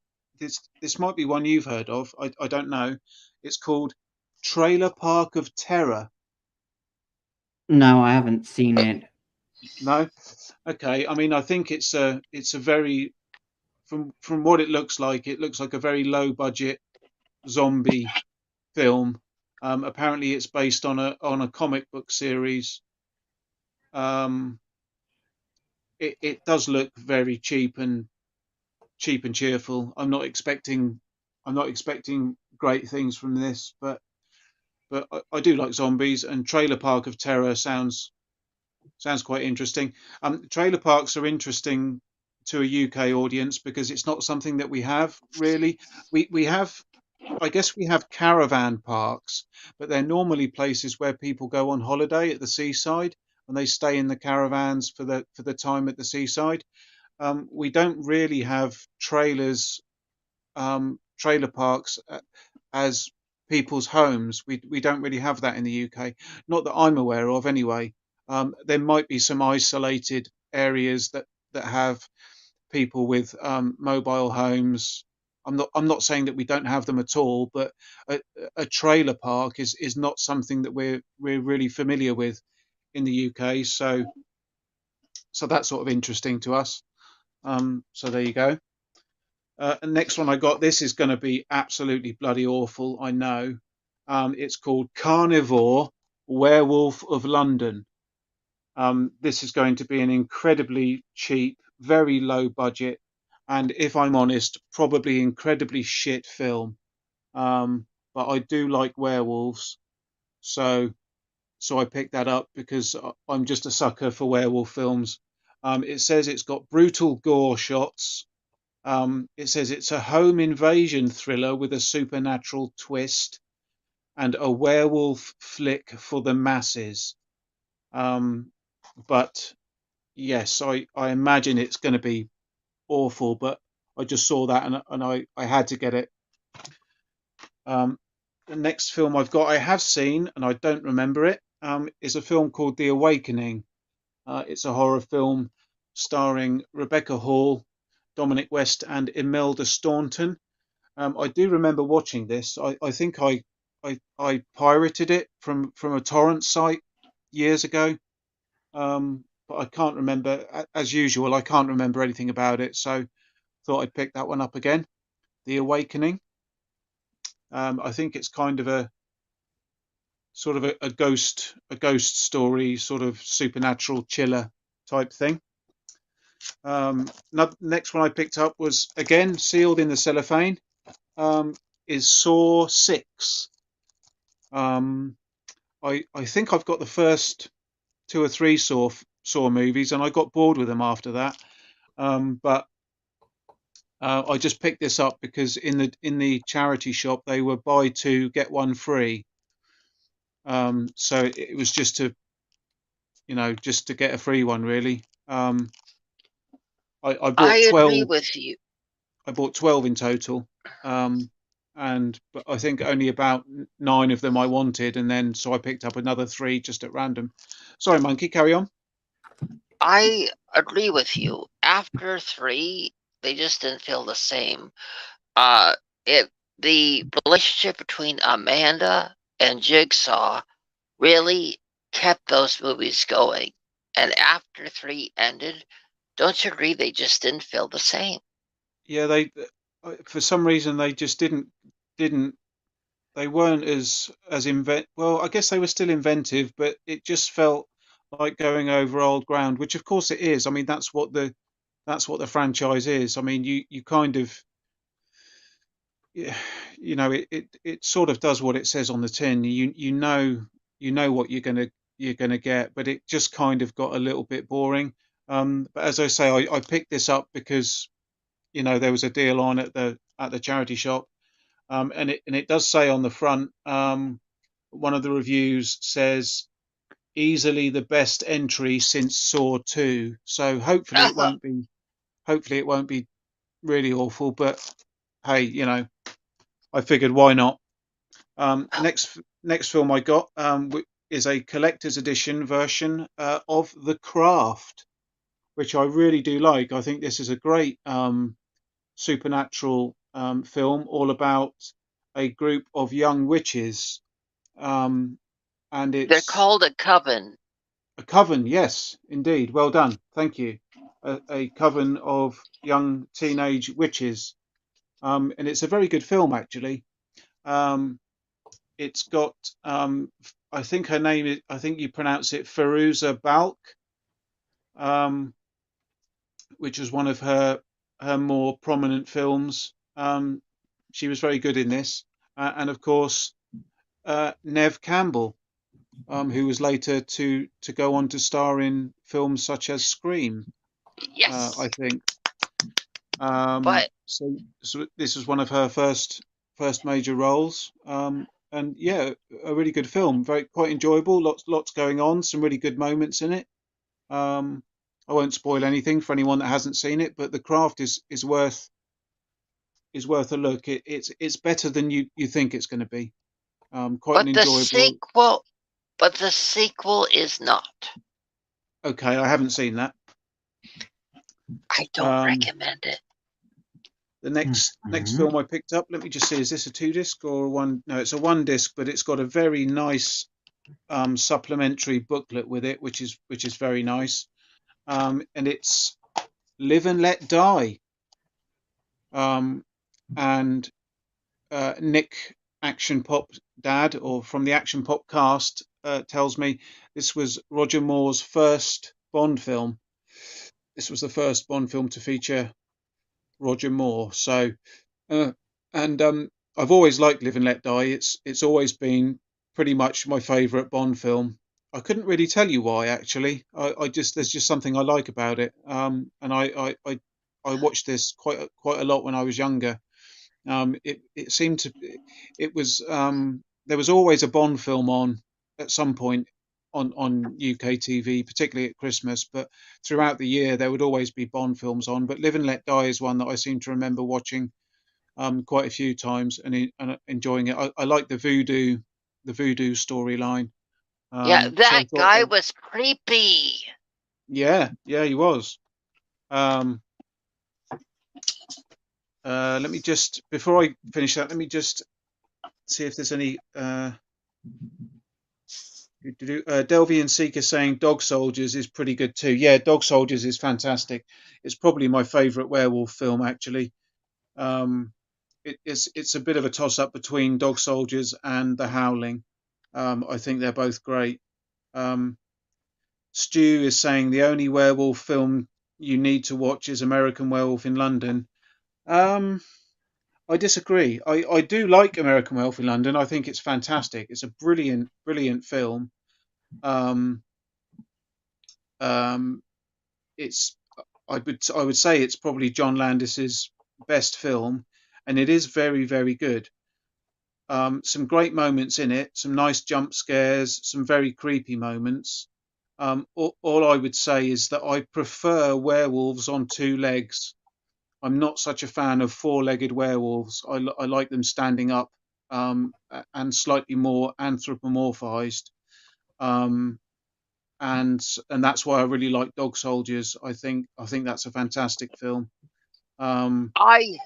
might be one you've heard of. I don't know. It's called Trailer Park of Terror. No, I haven't seen it. No? Okay. I mean, I think it's a very, from what it looks like a very low budget zombie film. Apparently it's based on a comic book series. It does look very cheap and cheerful. I'm not expecting great things from this, but I do like zombies, and Trailer Park of Terror sounds quite interesting. Trailer parks are interesting to a UK audience because it's not something that we have really. We have, I guess we have caravan parks, but they're normally places where people go on holiday at the seaside and they stay in the caravans for the time at the seaside. We don't really have trailer parks as people's homes. We don't really have that in the UK, not that I'm aware of anyway. There might be some isolated areas that have people with mobile homes. I'm not saying that we don't have them at all, but a trailer park is not something that we're really familiar with in the UK. So that's sort of interesting to us. So there you go. Next one I got. This is going to be absolutely bloody awful, I know. It's called Carnivore Werewolf of London. This is going to be an incredibly cheap, very low budget, and if I'm honest, probably incredibly shit film. But I do like werewolves, so I picked that up because I'm just a sucker for werewolf films. It says it's got brutal gore shots. It says it's a home invasion thriller with a supernatural twist and a werewolf flick for the masses. But yes, I imagine it's going to be awful, but I just saw that and I had to get it. The next film I've got, I have seen and I don't remember it, is a film called The Awakening. It's a horror film starring Rebecca Hall, Dominic West and Imelda Staunton. I do remember watching this. I think I pirated it from a torrent site years ago. But I can't remember, as usual, I can't remember anything about it. So thought I'd pick that one up again. The Awakening. I think it's kind of a sort of a ghost story, sort of supernatural chiller type thing. Next one I picked up was, again, sealed in the cellophane, is Saw 6. I think I've got the first 2 or 3 Saw movies, and I got bored with them after that. But I just picked this up because in the charity shop they were buy 2 get 1 free. So it was just to get a free one, really. I bought 12. I agree with you. I bought 12 in total, but I think only about 9 of them I wanted, and then so I picked up another 3 just at random. Sorry, Monkey, carry on. I agree with you. After 3, they just didn't feel the same. The relationship between Amanda and Jigsaw really kept those movies going. And after 3 ended, don't you agree they just didn't feel the same? Yeah, they for some reason they just didn't they weren't as well, I guess they were still inventive, but it just felt like going over old ground, which of course it is. I mean, that's what the franchise is. I mean, you kind of yeah, it sort of does what it says on the tin. You know what you're gonna get, but it just kind of got a little bit boring. But as I say, I picked this up because there was a deal on at the charity shop, and it does say on the front, one of the reviews says easily the best entry since Saw 2. So hopefully it won't be really awful. But hey, I figured why not. Next film I got is a collector's edition version of The Craft, which I really do like. I think this is a great supernatural film all about a group of young witches, and They're it's called a coven. a coven. Yes, indeed. Well done. Thank you. A coven of young teenage witches, and it's a very good film actually. It's got I think her name is, I think you pronounce it Feruza Balk, which was one of her more prominent films. She was very good in this, and of course Nev Campbell, who was later to go on to star in films such as Scream. Yes, I think. but So this was one of her first major roles. And yeah, a really good film, quite enjoyable. Lots going on, some really good moments in it. I won't spoil anything for anyone that hasn't seen it, but The Craft is worth a look. It's better than you think it's going to be. Quite an but the enjoyable. sequel is not. Okay, I haven't seen that. I don't recommend it. The next film I picked up, let me just see, is this a 2-disc or a 1? No, it's a 1-disc, but it's got a very nice supplementary booklet with it, which is very nice. And it's Live and Let Die. And Nick Action Pop Dad, or from the Action Pop cast, tells me this was Roger Moore's first Bond film. This was the first Bond film to feature Roger Moore. So, and I've always liked Live and Let Die. It's always been pretty much my favourite Bond film. I couldn't really tell you why, actually. I just there's just something I like about it. And I watched this quite a lot when I was younger. It seemed to it was there was always a Bond film on at some point on UK TV, particularly at Christmas, but throughout the year there would always be Bond films on. But Live and Let Die is one that I seem to remember watching quite a few times and enjoying it. I like the voodoo storyline. Yeah, So that I thought, guy was creepy. yeah, he was. Let me just, before I finish that, let me just see if there's any. Delvey and Seeker saying Dog Soldiers is pretty good too. Yeah, Dog Soldiers is fantastic. It's probably my favourite werewolf film, actually. It's a bit of a toss up between Dog Soldiers and The Howling. I think they're both great. Stu is saying the only werewolf film you need to watch is American Werewolf in London. I disagree. I do like American Werewolf in London. I think it's fantastic. It's a brilliant film. It's I would say it's probably John Landis's best film, and it is very, very good. Some great moments in it, some nice jump scares, some very creepy moments. All I would say is that I prefer werewolves on 2 legs. I'm not such a fan of 4-legged werewolves. I like them standing up and slightly more anthropomorphized. And that's why I really like Dog Soldiers. I think that's a fantastic film. I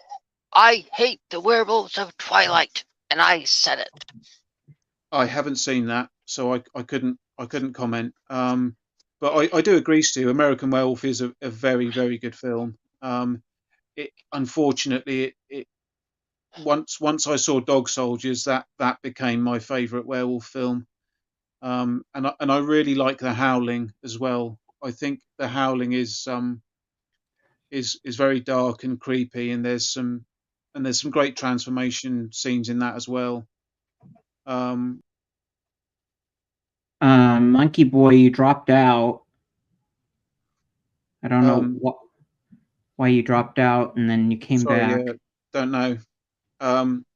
hate the werewolves of Twilight, and I said it. I haven't seen that, so I couldn't comment. But I do agree, Stu. American Werewolf is a very, very good film. Unfortunately, once I saw Dog Soldiers, that became my favourite werewolf film. And I really like The Howling as well. I think The Howling is very dark and creepy, and there's some and there's some great transformation scenes in that as well. Monkeyboy, you dropped out. I don't know why you dropped out and then you came back. Yeah, don't know.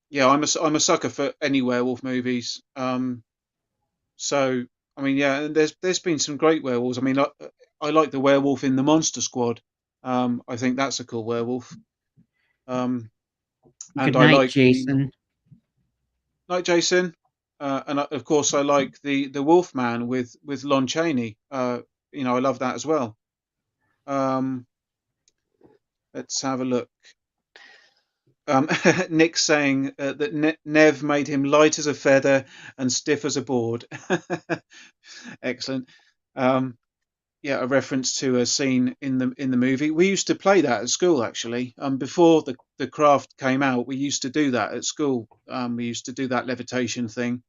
Yeah, I'm a sucker for any werewolf movies. So I mean, yeah, and there's been some great werewolves. I mean, I like the werewolf in the Monster Squad. I think that's a cool werewolf. And Good I night, like Jason. Night Jason. And of course, I like the Wolfman with Lon Chaney. You know, I love that as well. Let's have a look. Nick's saying that Nev made him light as a feather and stiff as a board. Excellent. Yeah, a reference to a scene in the movie. We used to play that at school, actually. Before the craft came out, we used to do that at school. We used to do that levitation thing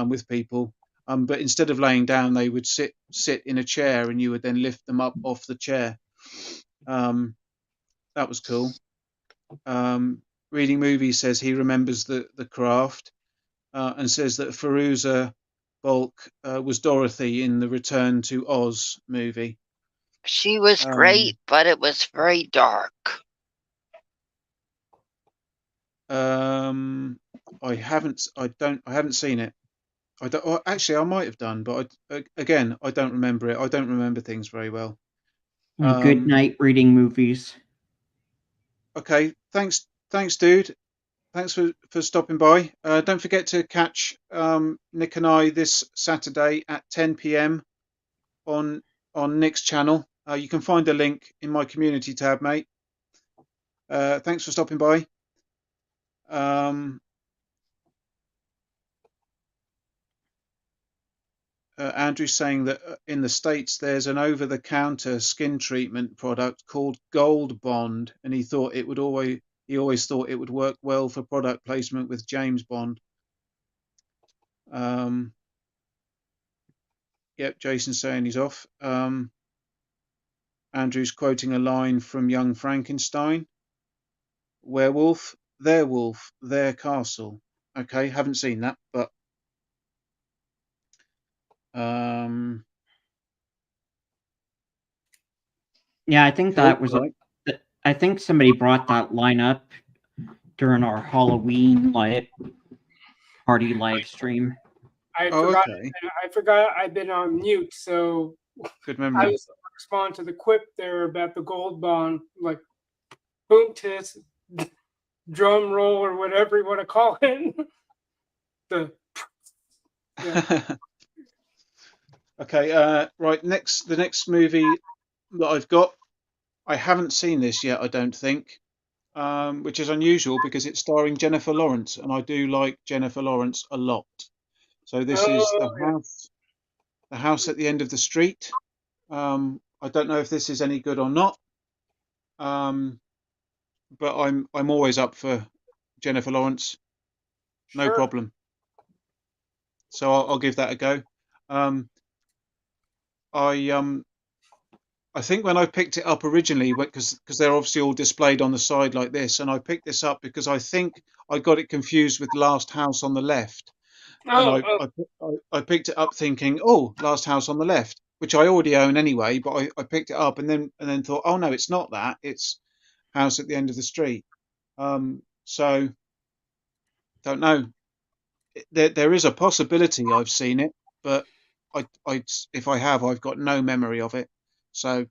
with people. But instead of laying down, they would sit in a chair, and you would then lift them up off the chair. That was cool. Reading Movies says he remembers the craft, and says that Fairuza Balk was Dorothy in the Return to Oz movie. She was great, but it was very dark. I haven't seen it. Actually, I might have done, but again, I don't remember it. I don't remember things very well. Good night, Reading Movies. Okay, thanks, dude. Thanks for stopping by. Don't forget to catch Nick and I this Saturday at 10 p.m. on Nick's channel. You can find a link in my community tab, mate. Thanks for stopping by. Andrew's saying that in the States there's an over-the-counter skin treatment product called Gold Bond, and he always thought it would work well for product placement with James Bond. Yep, Jason's saying he's off. Andrew's quoting a line from Young Frankenstein. Werewolf, their castle. Okay, haven't seen that, but yeah, I think that was right. I think somebody brought that line up during our Halloween party live stream. I forgot I've been on mute, so good memory. I was respond to the quip there about the gold bond, like boom tits, drum roll, or whatever you want to call it. Okay, right. The next movie that I've got, I haven't seen this yet, I don't think, which is unusual because it's starring Jennifer Lawrence, and I do like Jennifer Lawrence a lot. So this is the house at the end of the street. I don't know if this is any good or not, but I'm always up for Jennifer Lawrence, no problem. So I'll give that a go. I think when I picked it up originally, because they're obviously all displayed on the side like this, and I picked this up because I think I got it confused with Last House on the Left. And I picked it up thinking, oh, Last House on the Left, which I already own anyway, but I picked it up and then thought, oh no, it's not that, it's House at the End of the Street. So don't know. There is a possibility I've seen it, but if I have, I've got no memory of it. So,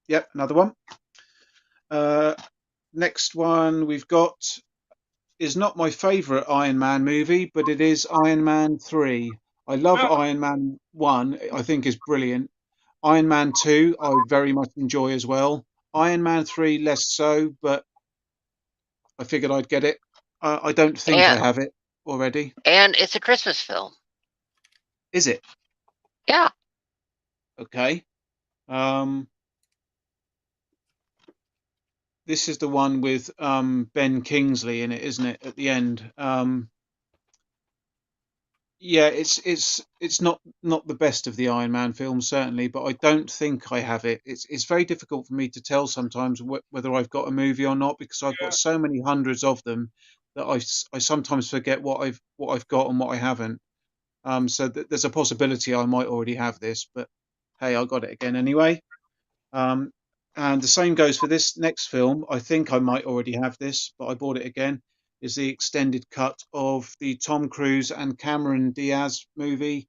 yep, another one. Next one we've got is not my favourite Iron Man movie, but it is Iron Man 3. I love Iron Man 1, I think is brilliant. Iron Man 2, I very much enjoy as well. Iron Man 3, less so, but I figured I'd get it. I don't think I have it already. And it's a Christmas film. Is it? Yeah. Okay. This is the one with Ben Kingsley in it, isn't it? At the end. Yeah, it's not the best of the Iron Man films, certainly, but I don't think I have it. It's very difficult for me to tell sometimes whether I've got a movie or not, because I've got Yeah. so many hundreds of them that I sometimes forget what I've got and what I haven't. So there's a possibility I might already have this, but hey, I got it again anyway. Um, and the same goes for this next film. I think I might already have this, but I bought it again. Is the extended cut of the Tom Cruise and Cameron Diaz movie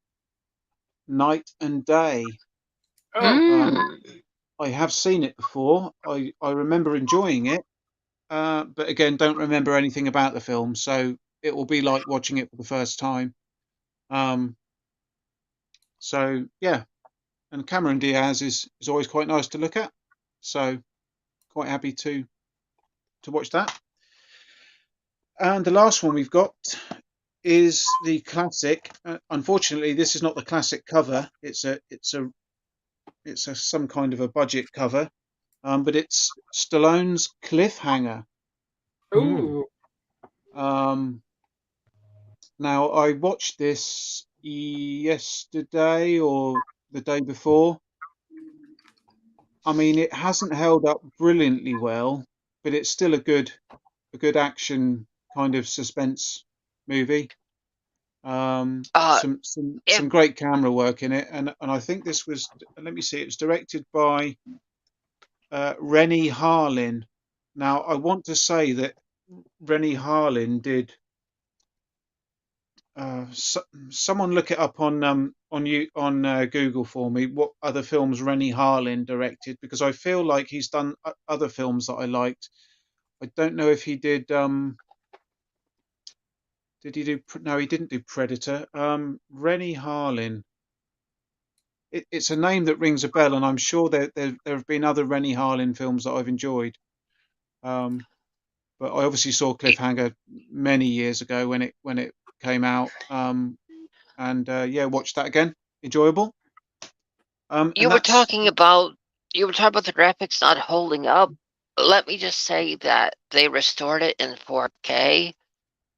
Night and Day. Oh, I have seen it before. I remember enjoying it, but again, don't remember anything about the film. So it will be like watching it for the first time. Um, so yeah, and Cameron Diaz is always quite nice to look at. So quite happy to watch that. And the last one we've got is the classic. Unfortunately, this is not the classic cover. It's a some kind of a budget cover, but it's Stallone's Cliffhanger. ooh, Um, Now I watched this yesterday or the day before. I mean, it hasn't held up brilliantly well, but it's still a good action kind of suspense movie. if Some great camera work in it, and I think this was, let me see, it was directed by Rennie Harlin. Now I want to say that Rennie Harlin did. Someone look it up on Google for me. What other films Rennie Harlin directed? Because I feel like he's done other films that I liked. I don't know if he did. Did he do? No, he didn't do Predator. Rennie Harlin. It's a name that rings a bell, and I'm sure there have been other Rennie Harlin films that I've enjoyed. But I obviously saw Cliffhanger many years ago when it came out. And yeah, watched that again. Enjoyable. And you were talking about the graphics not holding up. Let me just say that they restored it in 4K,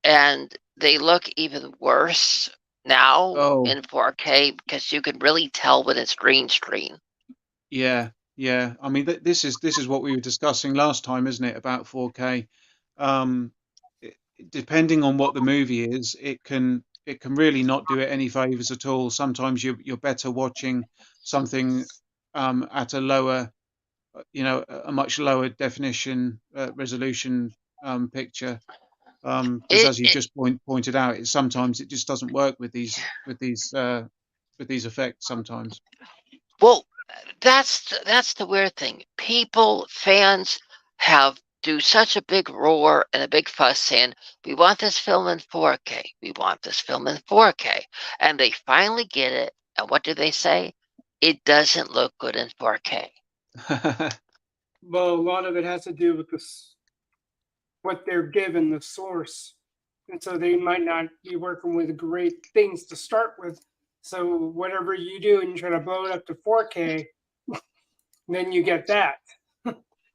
and they look even worse now in 4K because you can really tell when it's green screen. Yeah. I mean, this is what we were discussing last time, isn't it? About 4K. Um, Depending on what the movie is, it can really not do it any favors at all. Sometimes you're better watching something at a lower, a much lower definition resolution picture. Because as you just pointed out, sometimes it just doesn't work with these effects sometimes. Well, that's the weird thing. Fans do such a big roar and a big fuss saying, we want this film in 4K. We want this film in 4K. And they finally get it. And what do they say? It doesn't look good in 4K. well, a lot of it has to do with what they're given, the source. And so they might not be working with great things to start with. So whatever you do and you try to blow it up to 4K, then you get that.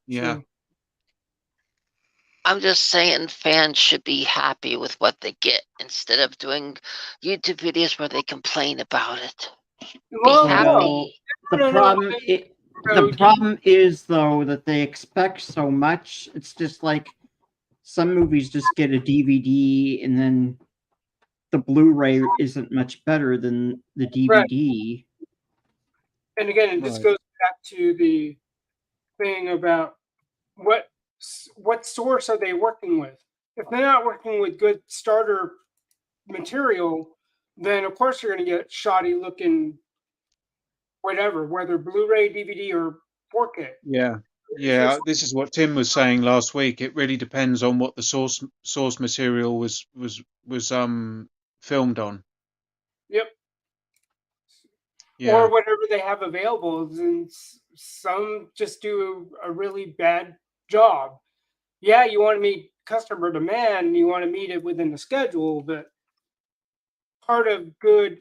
Yeah. So, I'm just saying fans should be happy with what they get instead of doing YouTube videos where they complain about it. well, Be happy. Well, the problem is though that they expect so much. It's just like some movies just get a DVD and then the Blu-ray isn't much better than the DVD. Right. And again, this goes back to the thing about what source are they working with? If they're not working with good starter material, then of course you're going to get shoddy looking whatever, whether Blu-ray, DVD, or 4K. Yeah. This is what Tim was saying last week. It really depends on what the source material was filmed on. Yep. Yeah. Or whatever they have available. And some just do a really bad job. Yeah, you want to meet customer demand and you want to meet it within the schedule, but part of good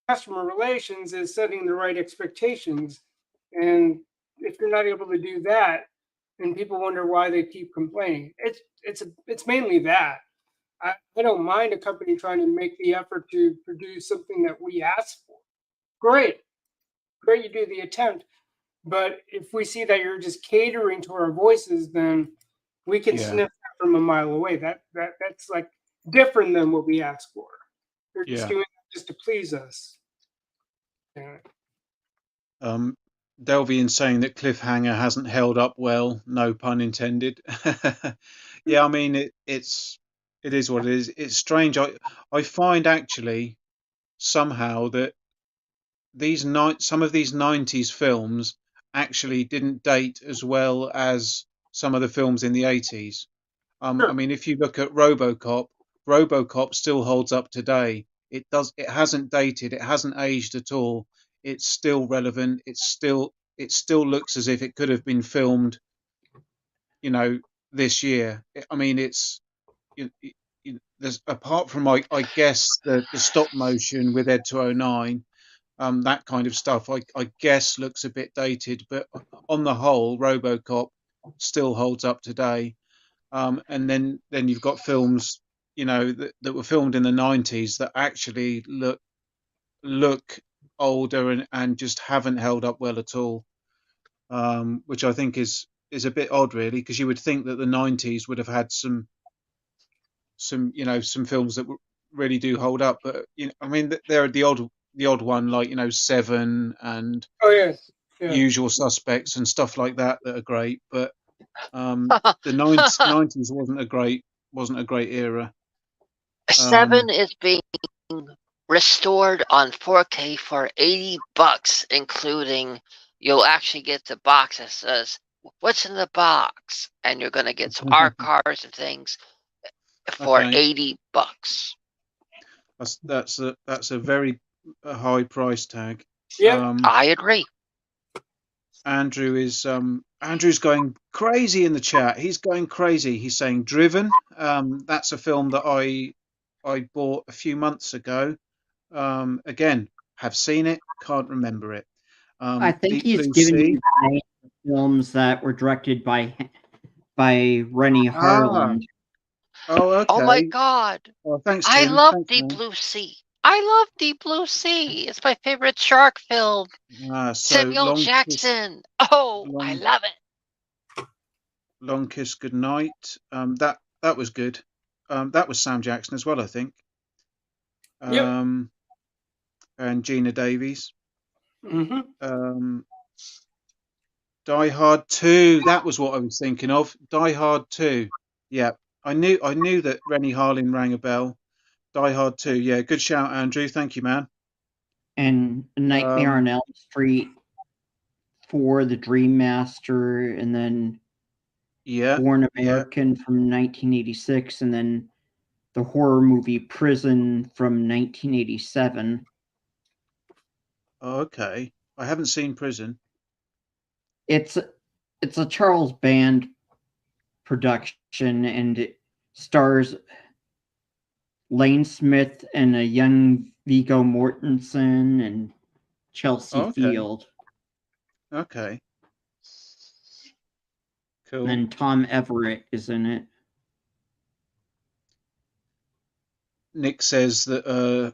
customer relations is setting the right expectations. And if you're not able to do that, then people wonder why they keep complaining. It's mainly that. I don't mind a company trying to make the effort to produce something that we ask for. Great, you do the attempt. But if we see that you're just catering to our voices, then we can Yeah. sniff that from a mile away. That's like different than what we ask for. They're just Yeah. doing it just to please us. Yeah. Delvian saying that Cliffhanger hasn't held up well, no pun intended. Yeah, I mean it is what it is. It's strange. I find actually somehow that some of these 90s films actually didn't date as well as some of the films in the 80s. I Sure. mean, if you look at RoboCop still holds up today. It hasn't dated, it hasn't aged at all. It's still relevant. It still looks as if it could have been filmed, this year. I mean, it's there's, apart from I guess the stop motion with Ed 209, that kind of stuff, I guess looks a bit dated, but on the whole, RoboCop still holds up today. And then you've got films, that were filmed in the 90s that actually look older and just haven't held up well at all, which I think is a bit odd, really, because you would think that the 90s would have had some films that really do hold up, but I mean, there are the odd one, like Seven and Oh yeah. Yeah. Usual Suspects and stuff like that are great, but the 90s wasn't a great era. Seven is being restored on 4K for $80, including you'll actually get the box that says what's in the box, and you're gonna get some art cards and things for Okay. $80. That's a very high price tag. Yeah. I agree. Andrew's going crazy in the chat. He's going crazy. He's saying Driven. That's a film that I bought a few months ago. Again, have seen it, can't remember it. I think Deep he's Blue giving Sea. you the name of films that were directed by Rennie Harland. Oh, okay. Oh my God! Oh, thanks, I Tim. love Thanks, Deep man. Blue Sea. I love Deep Blue Sea. It's my favorite shark film. So Samuel Long Jackson. Oh, I love it. Long Kiss Goodnight. That was good. That was Sam Jackson as well, I think. Yep. And Gina Davies. Mm-hmm. Die Hard 2. That was what I was thinking of. Die Hard 2. Yeah, I knew that Rennie Harlin rang a bell. Die Hard 2. Yeah, good shout, Andrew. Thank you, man. And Nightmare on Elm Street for the Dream Master, and then Born American from 1986, and then the horror movie Prison from 1987. Oh, okay. I haven't seen Prison. It's a Charles Band production, and it stars Lane Smith and a young Viggo Mortensen and Chelsea Field. Okay. Cool. And then Tom Everett is in it. Nick says that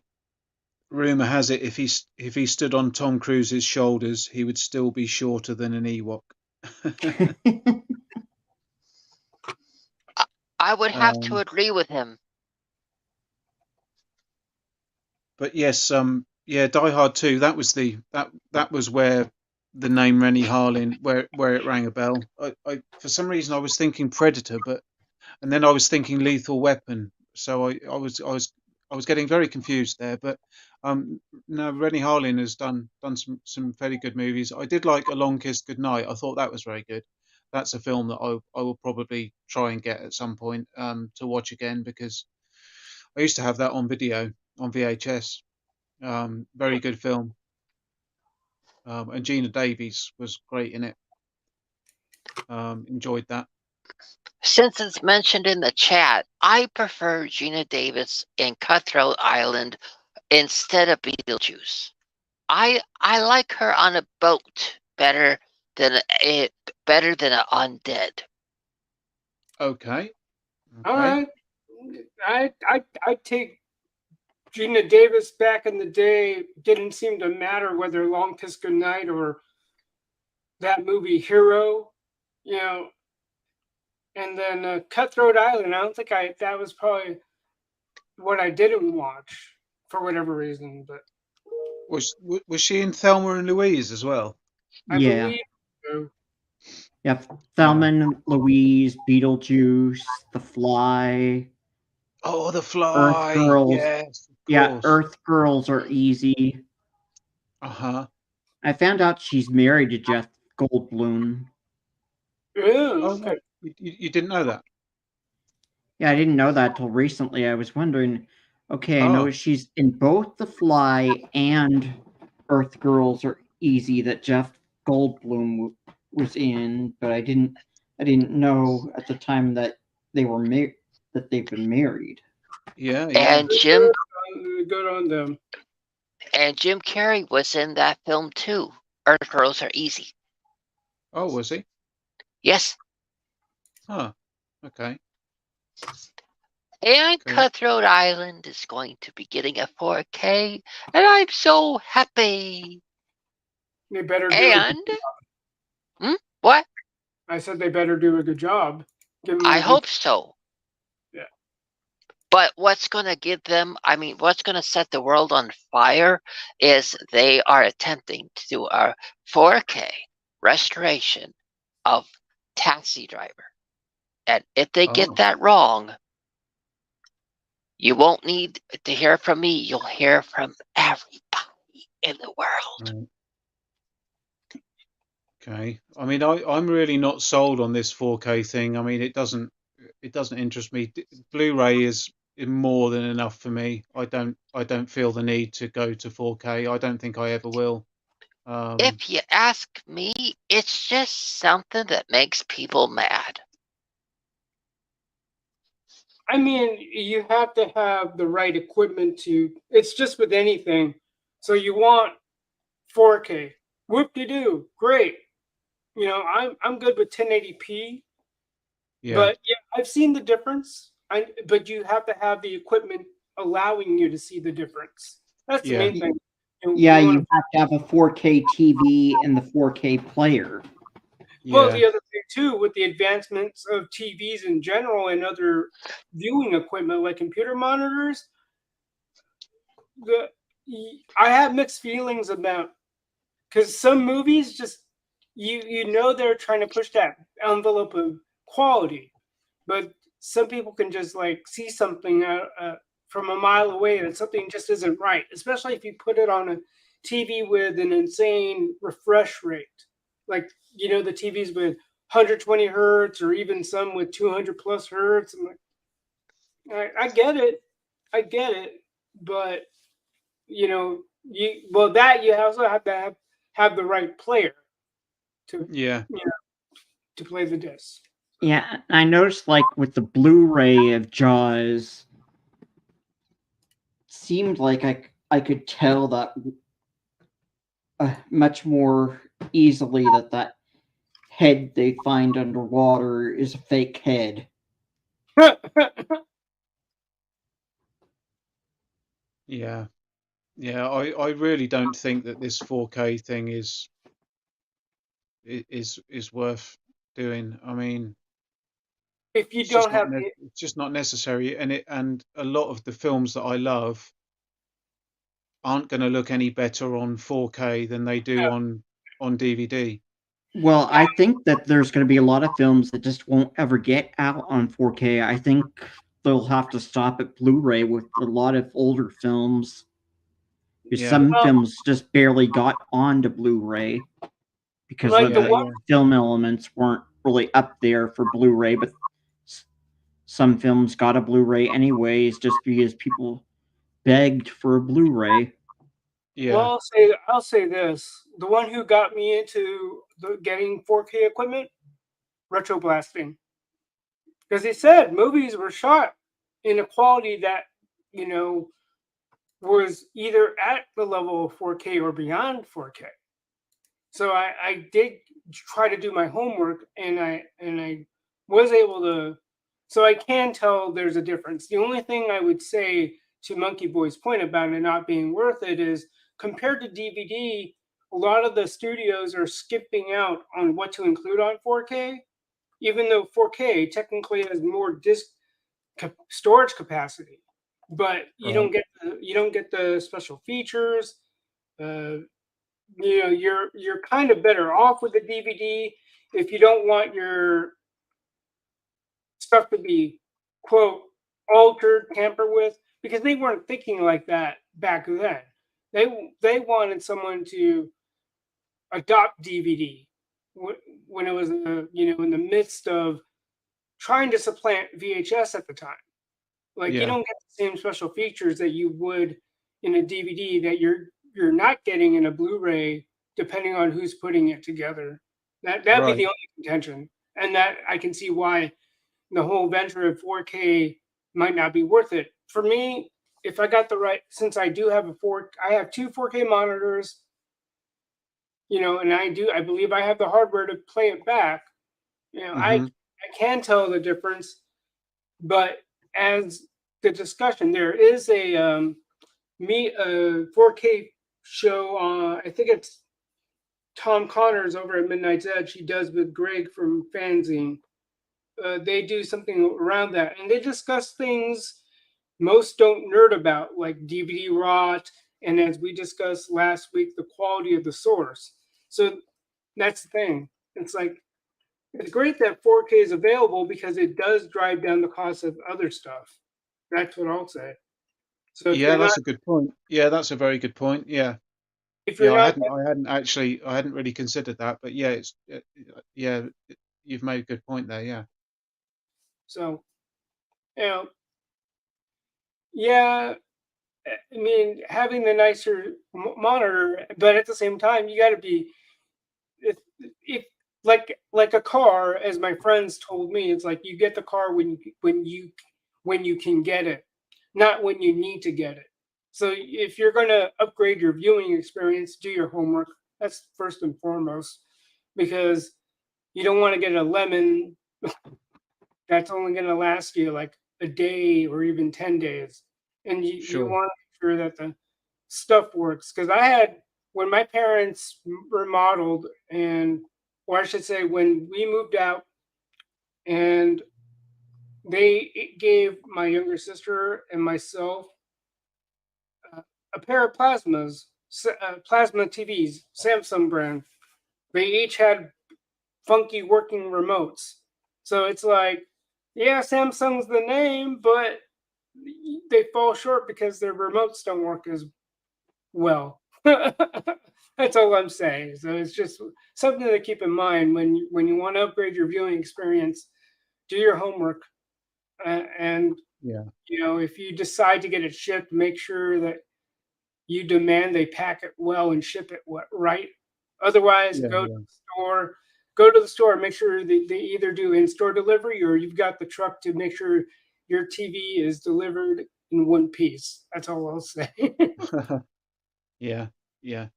rumor has it if he stood on Tom Cruise's shoulders, he would still be shorter than an Ewok. I would have to agree with him. But yes, Die Hard 2. That was where the name Rennie Harlin, where it rang a bell. I for some reason I was thinking Predator, and then I was thinking Lethal Weapon. So I was getting very confused there. But no, Rennie Harlin has done some fairly good movies. I did like A Long Kiss Goodnight. I thought that was very good. That's a film that I will probably try and get at some point to watch again, because I used to have that on video on VHS. Very good film. And Gina Davies was great in it. Enjoyed that. Since it's mentioned in the chat, I prefer Gina Davis in Cutthroat Island instead of Beetlejuice. I like her on a boat better than an undead. Okay. All right. I take Gina Davis back in the day. Didn't seem to matter whether Long Kiss Goodnight or that movie Hero, you know. And then Cutthroat Island. I don't think that was probably what I didn't watch for whatever reason, but Was she in Thelma and Louise as well? I Yeah. believe so. Yeah, Thelma and Louise, Beetlejuice, The Fly, Oh, The Earth Fly. Girls. Yes, of Yeah, course. Earth Girls are easy. Uh-huh. I found out she's married to Jeff Goldblum. Oh, Okay. no. You didn't know that? Yeah, I didn't know that till recently. I was wondering, okay, I Oh. know she's in both The Fly and Earth Girls are easy that Jeff Goldblum was in, but I didn't know at the time that they were that they've been married. Yeah. And Jim Good on them. and Jim Carrey was in that film too. Earth Girls Are Easy. Oh, was he? Yes. Huh. Okay. And Okay. Cutthroat Island is going to be getting a 4K, and I'm so happy. They better do And what? I said they better do a good job. I hope so. Yeah. But what's going to give them, what's going to set the world on fire is they are attempting to do a 4K restoration of Taxi Driver. And if they get that wrong, you won't need to hear from me. You'll hear from everybody in the world. Right. Okay. I'm really not sold on this 4K thing. It doesn't interest me. Blu-ray is more than enough for me. I don't feel the need to go to 4K. I don't think I ever will. If you ask me, it's just something that makes people mad. You have to have the right equipment to. It's just with anything. So you want 4K. Whoop-de-doo. Great. I'm good with 1080p. Yeah. But yeah, I've seen the difference. But you have to have the equipment allowing you to see the difference. That's the main thing. Yeah, you have to have a 4K TV and the 4K player. Well, the other thing too, with the advancements of TVs in general and other viewing equipment like computer monitors, I have mixed feelings about, because some movies just they're trying to push that envelope of quality, but some people can just like see something from a mile away that something just isn't right, especially if you put it on a TV with an insane refresh rate, like the TVs with 120 hertz or even some with 200 plus hertz. I'm like, I get it, but you also have to have the right player to to play the disc. Yeah, I noticed like with the Blu-ray of Jaws, seemed like I could tell that much more easily that head they find underwater is a fake head. Yeah. I really don't think that this 4K thing is worth doing. If you don't have it's just not necessary, and a lot of the films that I love aren't going to look any better on 4K than they do on DVD. Well, I think that there's going to be a lot of films that just won't ever get out on 4K. I think they'll have to stop at Blu-ray with a lot of older films. Some films just barely got onto Blu-ray because the film elements weren't really up there for Blu-ray, but some films got a Blu-ray anyways just because people begged for a Blu-ray. Yeah. Well, I'll say this: the one who got me into getting 4K equipment, Retro Blasting, because he said movies were shot in a quality that was either at the level of 4K or beyond 4K. So I did try to do my homework, and I was able to So I can tell there's a difference. The only thing I would say to Monkeyboy's point about it not being worth it is compared to DVD, a lot of the studios are skipping out on what to include on 4K, even though 4K technically has more disk storage capacity, but you don't get the special features. You know, you're kind of better off with the DVD if you don't want your stuff to be, quote, altered, tampered with, because they weren't thinking like that back then. They wanted someone to adopt DVD when it was in the midst of trying to supplant VHS at the time. Like you Yeah. don't get the same special features that you would in a DVD that you're not getting in a Blu-ray, depending on who's putting it together. That'd be Right. the only contention, and that I can see why the whole venture of 4K might not be worth it for me. If I got the right, since I do have I have two 4K monitors, and I believe I have the hardware to play it back. I can tell the difference, but as the discussion, there is a 4K show. I think it's Tom Connors over at Midnight's Edge. He does with Greg from Fanzine. They do something around that, and they discuss things most don't nerd about, like DVD rot, and as we discussed last week, the quality of the source. So that's the thing. It's like it's great that 4K is available because it does drive down the cost of other stuff. That's what I'll say. So Yeah, that's a good point. Yeah, that's a very good point. Yeah. if you're Yeah, not, I hadn't really considered that, but yeah, you've made a good point there. Yeah. so yeah, I mean, having the nicer monitor, but at the same time, you got to be if like a car, as my friends told me, it's like you get the car when you can get it, not when you need to get it. So if you're going to upgrade your viewing experience, do your homework. That's first and foremost, because you don't want to get a lemon that's only going to last you like a day or even 10 days. And you Sure. want to make sure that the stuff works. Because when my parents remodeled, or I should say, when we moved out, and they gave my younger sister and myself a pair of plasma TVs, Samsung brand. They each had funky working remotes. So it's like, yeah, Samsung's the name, but they fall short because their remotes don't work as well. That's all I'm saying. So it's just something to keep in mind when you want to upgrade your viewing experience. Do your homework, and Yeah. if you decide to get it shipped, make sure that you demand they pack it well and ship it right. Otherwise, Yeah. go to the store. Make sure they either do in-store delivery or you've got the truck to make sure your TV is delivered in one piece. That's all I'll say. Yeah. Yeah.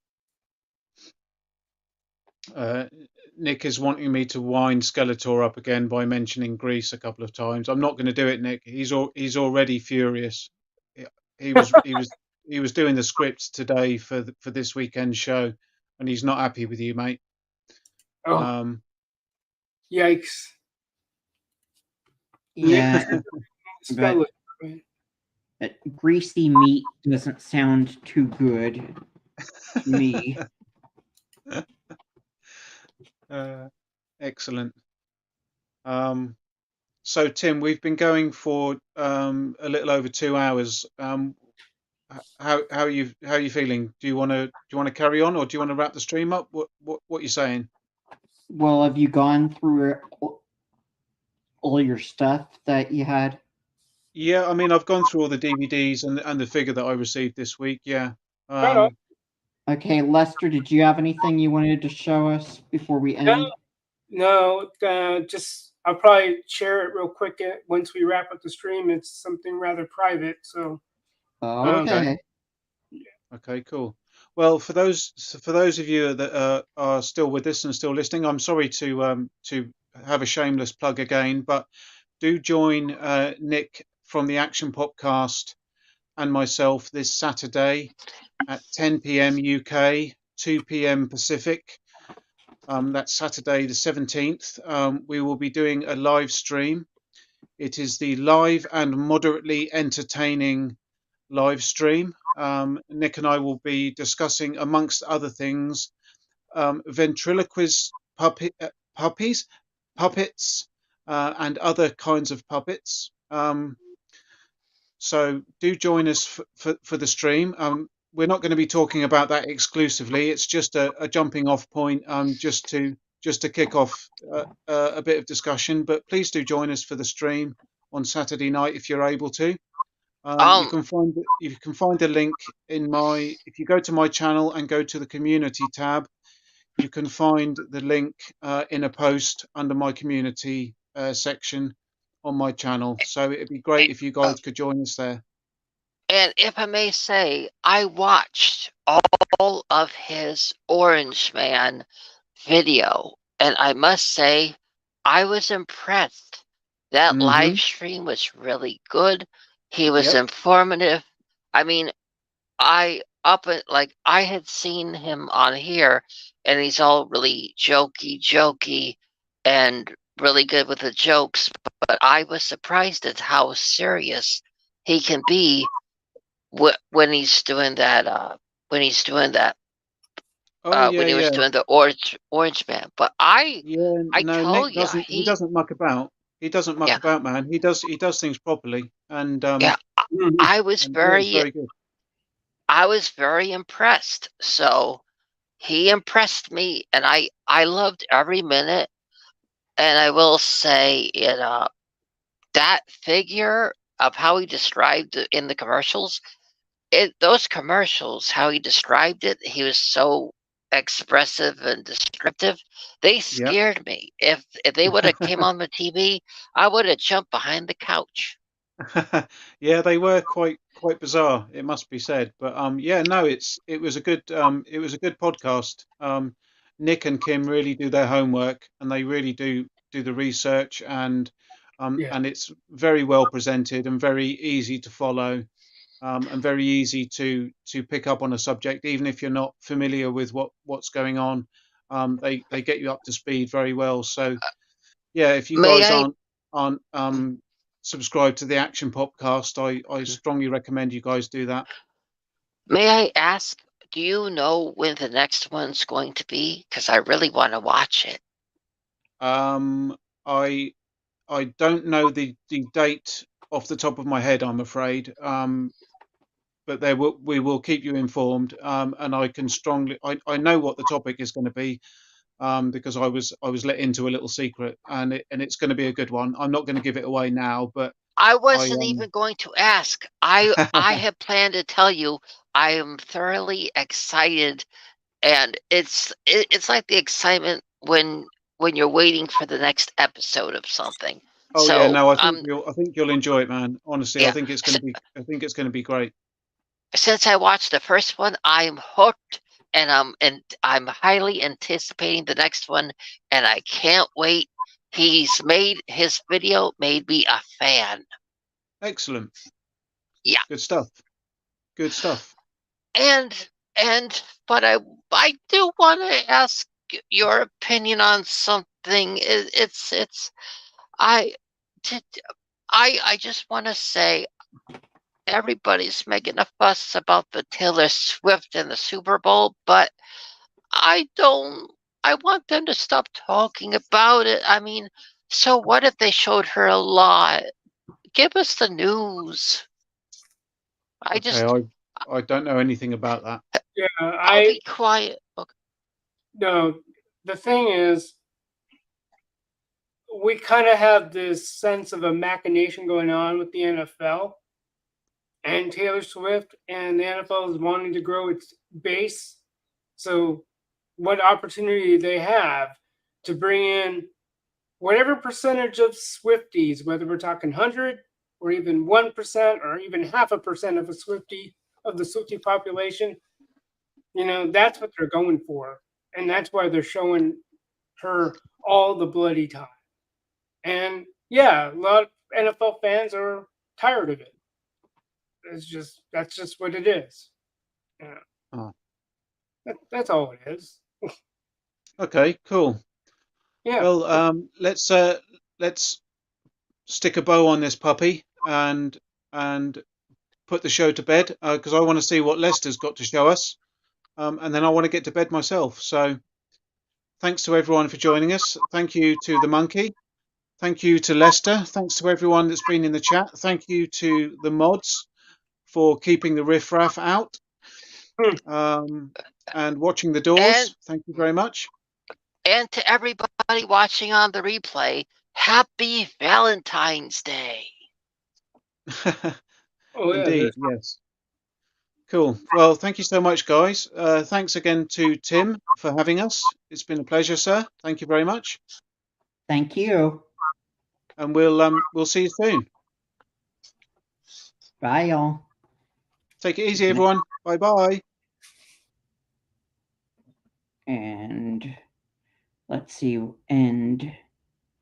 Nick is wanting me to wind Skeletor up again by mentioning Greece a couple of times. I'm not going to do it, Nick. He's already furious. He was doing the scripts today for this weekend show, and he's not happy with you, mate. Oh, yikes! Yeah, Spell it. Greasy meat doesn't sound too good to me. Excellent. So Tim, we've been going for a little over 2 hours. How are you feeling? Do you want to carry on, or do you want to wrap the stream up? What are you saying? Well, have you gone through all your stuff that you had? Yeah, I mean, I've gone through all the DVDs and the figure that I received this week. Yeah. Okay, Lester, did you have anything you wanted to show us before we end? No, just I'll probably share it real quick once we wrap up the stream. It's something rather private, so. Okay. Okay, cool. Well, for those of you that are still with us and still listening, I'm sorry to have a shameless plug again, but do join Nick from the Action Popcast and myself this Saturday at 10 p.m. UK, 2 p.m. Pacific. That's Saturday the 17th. We will be doing a live stream. It is the live and moderately entertaining live stream. Nick and I will be discussing, amongst other things, ventriloquist puppets, and other kinds of puppets. So do join us for the stream. We're not going to be talking about that exclusively. It's just a jumping off point, just to kick off a bit of discussion. But please do join us for the stream on Saturday night if you're able to. You can find the link if you go to my channel and go to the community tab. You can find the link in a post under my community section on my channel. So it'd be great if you guys could join us there. And if I may say, I watched all of his Orange Man video, and I must say, I was impressed. That live stream was really good. He was informative. I mean, I had seen him on here, and he's all really jokey, and really good with the jokes. But I was surprised at how serious he can be when he's doing that. When he was doing the Orange Man. But Nick he doesn't muck about. He doesn't muck about, man. He does things properly, and I was very good. I was very impressed. So he impressed me, and I loved every minute. And I will say, that figure of how he described it in the commercials, those commercials, how he described it, he was so expressive and descriptive. They scared me. If they would have came on the TV, I would have jumped behind the couch. Yeah, they were quite bizarre, it must be said. But it was a good podcast. Nick and Kim really do their homework, and they really do the research, and it's very well presented and very easy to follow, and very easy to pick up on a subject, even if you're not familiar with what's going on. They get you up to speed very well. So if you guys aren't subscribed to the Action Popcast, I strongly recommend you guys do that. May I ask, do you know when the next one's going to be? Because I really want to watch it. I don't know the date off the top of my head, I'm afraid. But we will keep you informed. And I can I know what the topic is going to be, because I was let into a little secret, and it's going to be a good one. I'm not going to give it away now, but I wasn't even going to ask. I had planned to tell you I am thoroughly excited, and it's like the excitement when you're waiting for the next episode of something. Oh so, yeah, no, I think you'll enjoy it, man. Honestly, I think it's going to be great. Since I watched the first one, I'm hooked, and I'm highly anticipating the next one, and I can't wait. His video made me a fan. Excellent. Yeah. Good stuff. But I do want to ask your opinion on something. I just want to say, everybody's making a fuss about the Taylor Swift and the Super Bowl, but I want them to stop talking about it. I mean, so what if they showed her a lot? Give us the news. I don't know anything about that. Yeah, I'll be quiet. Okay. No, the thing is, we kind of have this sense of a machination going on with the NFL and Taylor Swift, and the NFL is wanting to grow its base. So what opportunity they have to bring in whatever percentage of Swifties, whether we're talking 100 or even 1% or even 0.5% of the Swiftie population, that's what they're going for. And that's why they're showing her all the bloody time. And, Yeah, a lot of NFL fans are tired of it. That's just what it is. Yeah. Oh. That's all it is. Okay, cool. Yeah. Well, let's stick a bow on this puppy and put the show to bed, because I want to see what Lester's got to show us, and then I want to get to bed myself. So thanks to everyone for joining us. Thank you to the monkey. Thank you to Lester. Thanks to everyone that's been in the chat. Thank you to the mods for keeping the riffraff out and watching the doors. Thank you very much. And to everybody watching on the replay, happy Valentine's Day. Oh, yeah, Indeed, yes. Cool. Well, thank you so much, guys. Thanks again to Tim for having us. It's been a pleasure, sir. Thank you very much. Thank you. And we'll see you soon. Bye, y'all. Take it easy, everyone. Bye-bye. And let's see, end.